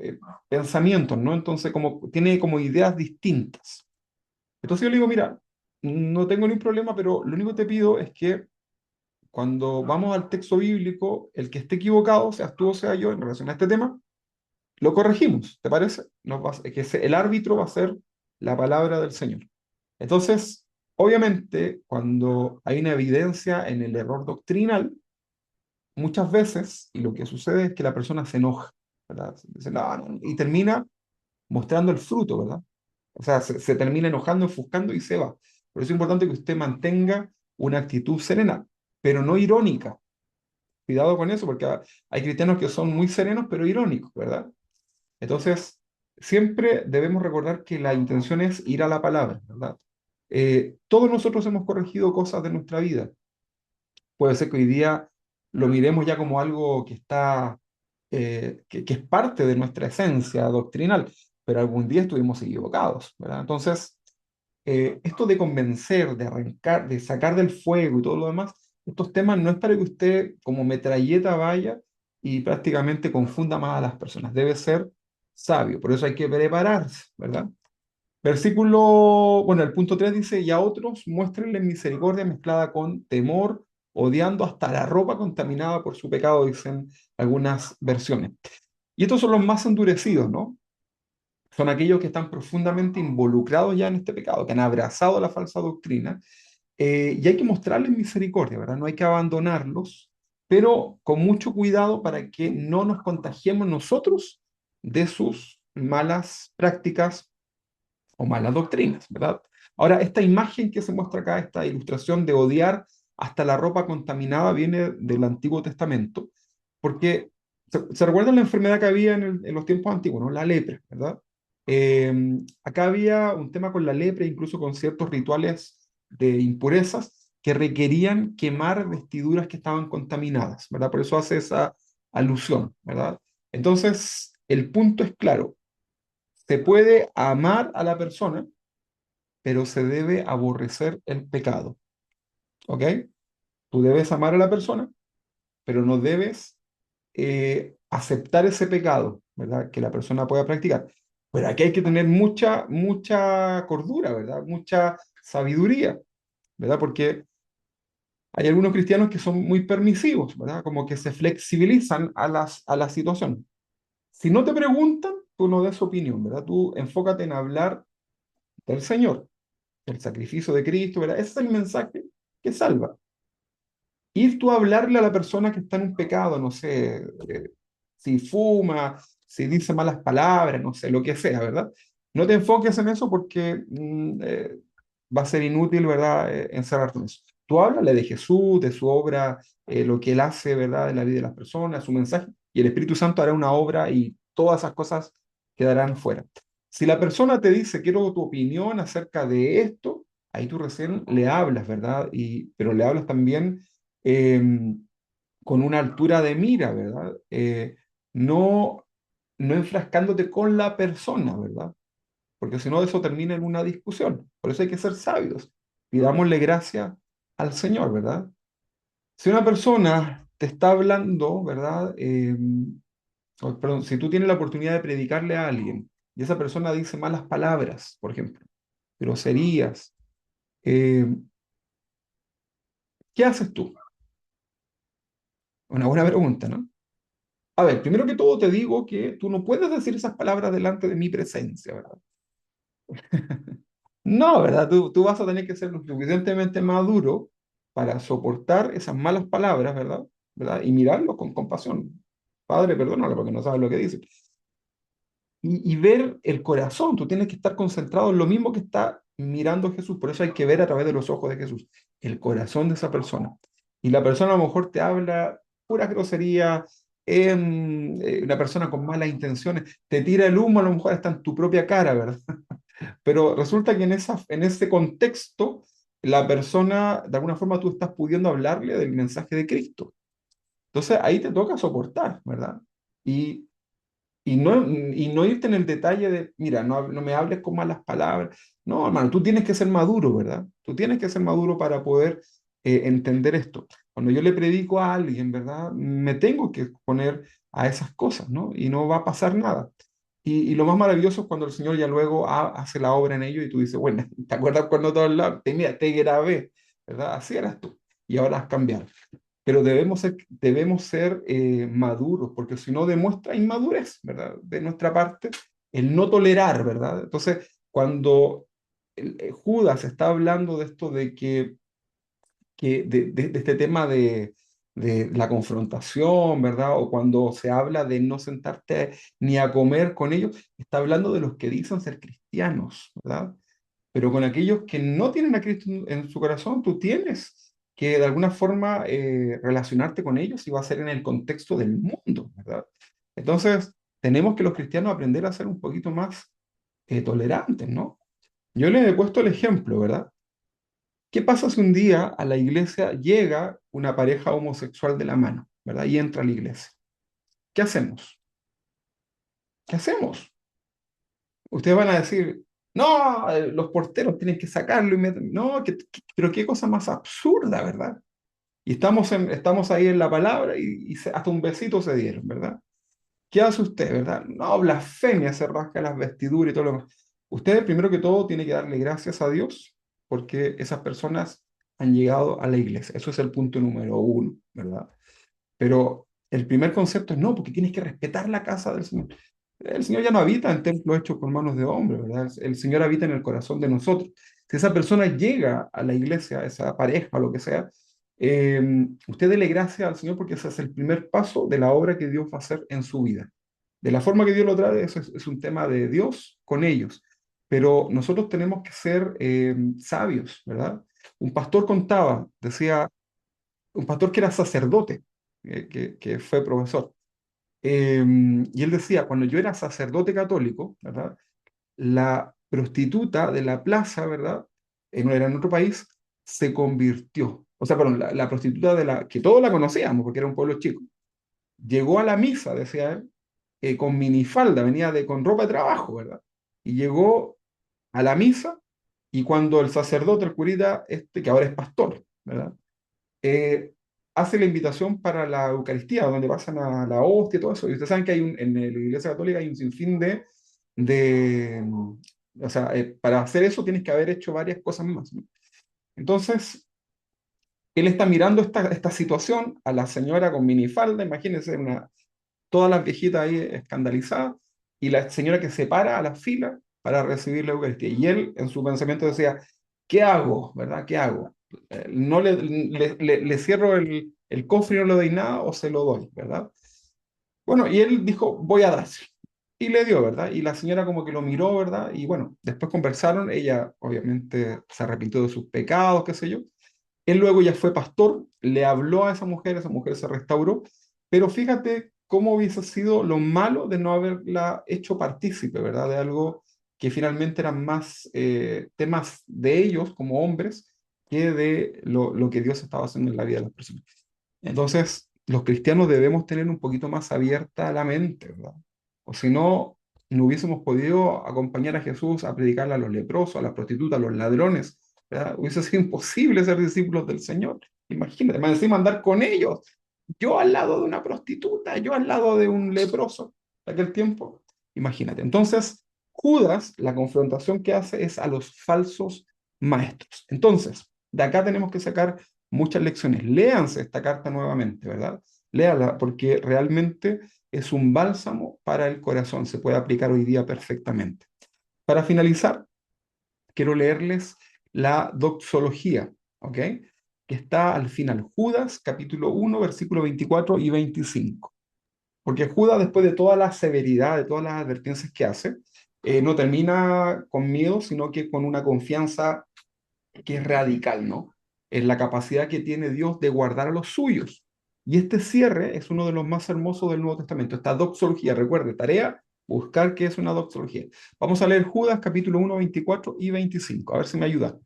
pensamientos, ¿no? Entonces tiene como ideas distintas. Entonces yo le digo, mira, no tengo ningún problema, pero lo único que te pido es que cuando vamos al texto bíblico, el que esté equivocado, seas tú o sea yo, en relación a este tema, lo corregimos, ¿te parece? El árbitro va a ser la palabra del Señor. Entonces, obviamente, cuando hay una evidencia en el error doctrinal, muchas veces, y lo que sucede es que la persona se enoja. ¿verdad? Dice, no, no, y termina mostrando el fruto, ¿verdad? O sea, se termina enojando, ofuscando y se va. Por eso es importante que usted mantenga una actitud serena, pero no irónica. Cuidado con eso, porque hay cristianos que son muy serenos, pero irónicos, ¿verdad? Entonces, siempre debemos recordar que la intención es ir a la palabra, ¿verdad? Todos nosotros hemos corregido cosas de nuestra vida. Puede ser que hoy día lo miremos ya como algo que está, que es parte de nuestra esencia doctrinal, pero algún día estuvimos equivocados, ¿verdad? Entonces, esto de convencer, de arrancar, de sacar del fuego y todo lo demás, estos temas no es para que usted como metralleta vaya y prácticamente confunda más a las personas. Debe ser sabio, por eso hay que prepararse, ¿verdad? Versículo, bueno, el punto 3 dice, y a otros muéstrenle misericordia mezclada con temor, odiando hasta la ropa contaminada por su pecado, dicen algunas versiones. Y estos son los más endurecidos, ¿no? Son aquellos que están profundamente involucrados ya en este pecado, que han abrazado la falsa doctrina, y hay que mostrarles misericordia, ¿verdad? No hay que abandonarlos, pero con mucho cuidado para que no nos contagiemos nosotros de sus malas prácticas o malas doctrinas, ¿verdad? Ahora, esta imagen que se muestra acá, esta ilustración de odiar hasta la ropa contaminada, viene del Antiguo Testamento, porque se recuerdan la enfermedad que había en los tiempos antiguos, ¿no? La lepra, ¿verdad? Acá había un tema con la lepra, incluso con ciertos rituales de impurezas que requerían quemar vestiduras que estaban contaminadas, ¿verdad? Por eso hace esa alusión, ¿verdad? Entonces, el punto es claro, se puede amar a la persona, pero se debe aborrecer el pecado, ¿ok? Tú debes amar a la persona, pero no debes aceptar ese pecado, ¿verdad? Que la persona pueda practicar. Pero aquí hay que tener mucha cordura, ¿verdad? Mucha sabiduría, ¿verdad? Porque hay algunos cristianos que son muy permisivos, ¿verdad? Como que se flexibilizan a la situación. Si no te preguntan, tú no des opinión, ¿verdad? Tú enfócate en hablar del Señor, el sacrificio de Cristo, ¿verdad? Ese es el mensaje que salva. Ir tú a hablarle a la persona que está en un pecado, no sé, si fuma, si dice malas palabras, no sé, lo que sea, ¿verdad? No te enfoques en eso porque va a ser inútil, ¿verdad? Encerrarte en eso. Tú háblale de Jesús, de su obra, lo que él hace, ¿verdad? En la vida de las personas, su mensaje, y el Espíritu Santo hará una obra y todas esas cosas quedarán fuera. Si la persona te dice, quiero tu opinión acerca de esto, ahí tú recién le hablas, ¿verdad? Pero le hablas también con una altura de mira, ¿verdad? No, no enfrascándote con la persona, ¿verdad? Porque si no, eso termina en una discusión. Por eso hay que ser sabios. Pidámosle gracia al Señor, ¿verdad? Si una persona te está hablando, ¿verdad? Perdón, si tú tienes la oportunidad de predicarle a alguien y esa persona dice malas palabras, por ejemplo, groserías, eh, ¿qué haces tú? Una buena pregunta, ¿no? A ver, primero que todo te digo que tú no puedes decir esas palabras delante de mi presencia, ¿verdad? No, ¿verdad? Tú vas a tener que ser lo suficientemente maduro para soportar esas malas palabras, ¿verdad? ¿Verdad? Y mirarlo con compasión. Padre, perdónalo porque no sabes lo que dice. Y ver el corazón, tú tienes que estar concentrado en lo mismo que está mirando Jesús, por eso hay que ver a través de los ojos de Jesús, el corazón de esa persona. Y la persona a lo mejor te habla pura grosería, una persona con malas intenciones, te tira el humo, a lo mejor está en tu propia cara, ¿verdad? Pero resulta que en ese contexto, la persona, de alguna forma tú estás pudiendo hablarle del mensaje de Cristo. Entonces ahí te toca soportar, ¿verdad? Y y no irte en el detalle de, mira, no me hables con malas palabras. No, hermano, tú tienes que ser maduro, ¿verdad? Tú tienes que ser maduro para poder entender esto. Cuando yo le predico a alguien, ¿verdad? Me tengo que exponer a esas cosas, ¿no? Y no va a pasar nada. Y lo más maravilloso es cuando el Señor ya luego hace la obra en ello y tú dices, bueno, ¿te acuerdas cuando todo mira, te grabé, ¿verdad? Así eras tú. Y ahora has cambiado, pero debemos ser maduros, porque si no demuestra inmadurez, ¿verdad? De nuestra parte, el no tolerar, ¿verdad? Entonces, cuando Judas está hablando de esto de que de este tema de la confrontación, ¿verdad? O cuando se habla de no sentarte ni a comer con ellos, está hablando de los que dicen ser cristianos, ¿verdad? Pero con aquellos que no tienen a Cristo en su corazón, tú tienes que de alguna forma relacionarte con ellos y va a ser en el contexto del mundo, ¿verdad? Entonces, tenemos que los cristianos aprender a ser un poquito más tolerantes, ¿no? Yo les he puesto el ejemplo, ¿verdad? ¿Qué pasa si un día a la iglesia llega una pareja homosexual de la mano, ¿verdad? Y entra a la iglesia. ¿Qué hacemos? ¿Qué hacemos? Ustedes van a decir, no, los porteros tienen que sacarlo No, pero qué cosa más absurda, ¿verdad? Y estamos ahí en la palabra y hasta un besito se dieron, ¿verdad? ¿Qué hace usted, verdad? No, blasfemia, se rasca las vestiduras y todo lo demás. Usted, primero que todo, tiene que darle gracias a Dios porque esas personas han llegado a la iglesia. Eso es el punto número uno, ¿verdad? Pero el primer concepto es no, porque tienes que respetar la casa del Señor. El Señor ya no habita en templos hechos con manos de hombre, ¿verdad? El Señor habita en el corazón de nosotros. Si esa persona llega a la iglesia, esa pareja o lo que sea, usted dele gracias al Señor porque ese es el primer paso de la obra que Dios va a hacer en su vida. De la forma que Dios lo trae, eso es un tema de Dios con ellos. Pero nosotros tenemos que ser sabios, ¿verdad? Un pastor contaba, decía, un pastor que era sacerdote, que fue profesor. Y él decía, cuando yo era sacerdote católico, ¿verdad? La prostituta de la plaza, ¿verdad? Era en otro país, se convirtió. O sea, perdón, la prostituta que todos la conocíamos porque era un pueblo chico, llegó a la misa, decía él, con minifalda, venía con ropa de trabajo, ¿verdad? Y llegó a la misa y cuando el sacerdote, el curita, que ahora es pastor, ¿verdad? eh, hace la invitación para la Eucaristía, donde pasan a la hostia y todo eso. Y ustedes saben que en la Iglesia Católica hay un sinfín o sea, para hacer eso tienes que haber hecho varias cosas más, ¿no? Entonces, él está mirando esta situación a la señora con minifalda, imagínense, todas las viejitas ahí escandalizadas, y la señora que se para a la fila para recibir la Eucaristía. Y él en su pensamiento decía, ¿qué hago? ¿Verdad? ¿Qué hago? ¿No le cierro el cofre y no le doy nada o se lo doy? ¿Verdad? Bueno, y él dijo, voy a dárselo. Y le dio, ¿verdad? Y la señora como que lo miró, ¿verdad? Y bueno, después conversaron, ella obviamente se arrepintió de sus pecados, qué sé yo. Él luego ya fue pastor, le habló a esa mujer se restauró, pero fíjate cómo hubiese sido lo malo de no haberla hecho partícipe, ¿verdad? De algo que finalmente eran más temas de ellos como hombres que de lo que Dios estaba haciendo en la vida de las personas. Entonces, los cristianos debemos tener un poquito más abierta la mente, ¿verdad? O si no, no hubiésemos podido acompañar a Jesús a predicarle a los leprosos, a las prostitutas, a los ladrones, ¿verdad? Hubiese sido imposible ser discípulos del Señor. Imagínate, más encima andar con ellos. Yo al lado de una prostituta, yo al lado de un leproso de aquel tiempo. Imagínate. Entonces, Judas, la confrontación que hace es a los falsos maestros. Entonces, de acá tenemos que sacar muchas lecciones. Léanse esta carta nuevamente, ¿verdad? Léala porque realmente es un bálsamo para el corazón. Se puede aplicar hoy día perfectamente. Para finalizar, quiero leerles la doxología, ¿ok? Que está al final, Judas, capítulo 1, versículo 24 y 25. Porque Judas, después de toda la severidad, de todas las advertencias que hace, no termina con miedo, sino que con una confianza que es radical, ¿no? En la capacidad que tiene Dios de guardar a los suyos. Y este cierre es uno de los más hermosos del Nuevo Testamento, esta doxología. Recuerde, tarea, buscar qué es una doxología. Vamos a leer Judas capítulo 1, 24 y 25. A ver si me ayuda.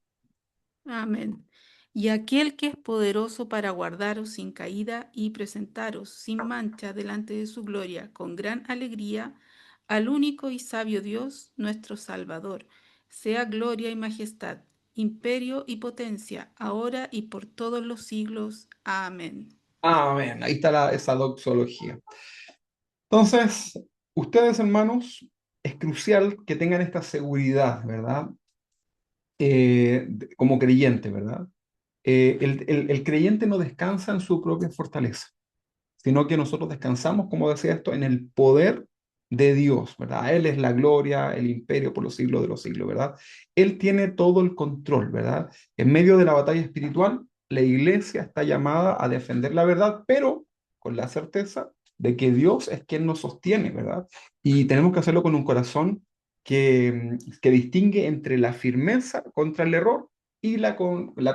Amén. Y aquel que es poderoso para guardaros sin caída y presentaros sin mancha delante de su gloria con gran alegría, al único y sabio Dios, nuestro Salvador, sea gloria y majestad, imperio y potencia, ahora y por todos los siglos. Amén. Amén. Ahí está esa doxología. Entonces, ustedes, hermanos, es crucial que tengan esta seguridad, ¿verdad? Como creyente, ¿verdad? El creyente no descansa en su propia fortaleza, sino que nosotros descansamos, como decía esto, en el poder de Dios, ¿verdad? A Él es la gloria, el imperio por los siglos de los siglos, ¿verdad? Él tiene todo el control, ¿verdad? En medio de la batalla espiritual, la iglesia está llamada a defender la verdad, pero con la certeza de que Dios es quien nos sostiene, ¿verdad? Y tenemos que hacerlo con un corazón que distingue entre la firmeza contra el error y la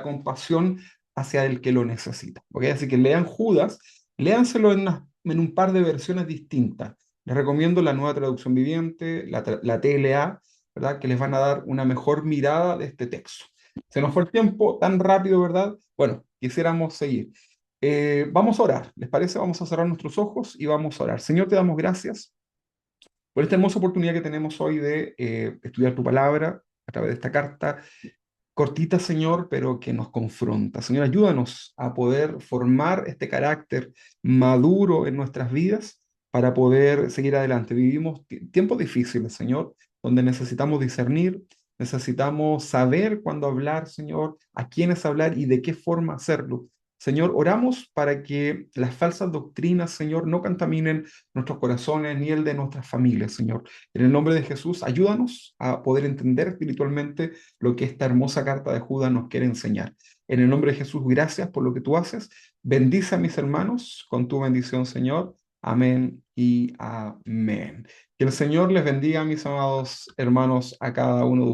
compasión hacia el que lo necesita. ¿Ok? Así que lean Judas, léanselo en un par de versiones distintas. Les recomiendo la Nueva Traducción Viviente, la TLA, ¿verdad? Que les van a dar una mejor mirada de este texto. Se nos fue el tiempo tan rápido, ¿verdad? Bueno, quisiéramos seguir. Vamos a orar, ¿les parece? Vamos a cerrar nuestros ojos y vamos a orar. Señor, te damos gracias por esta hermosa oportunidad que tenemos hoy de estudiar tu palabra a través de esta carta cortita, Señor, pero que nos confronta. Señor, ayúdanos a poder formar este carácter maduro en nuestras vidas para poder seguir adelante. Vivimos tiempos difíciles, Señor, donde necesitamos discernir, necesitamos saber cuándo hablar, Señor, a quiénes hablar y de qué forma hacerlo. Señor, oramos para que las falsas doctrinas, Señor, no contaminen nuestros corazones ni el de nuestras familias, Señor. En el nombre de Jesús, ayúdanos a poder entender espiritualmente lo que esta hermosa carta de Judas nos quiere enseñar. En el nombre de Jesús, gracias por lo que tú haces. Bendice a mis hermanos con tu bendición, Señor. Amén y amén. Que el Señor les bendiga, mis amados hermanos, a cada uno de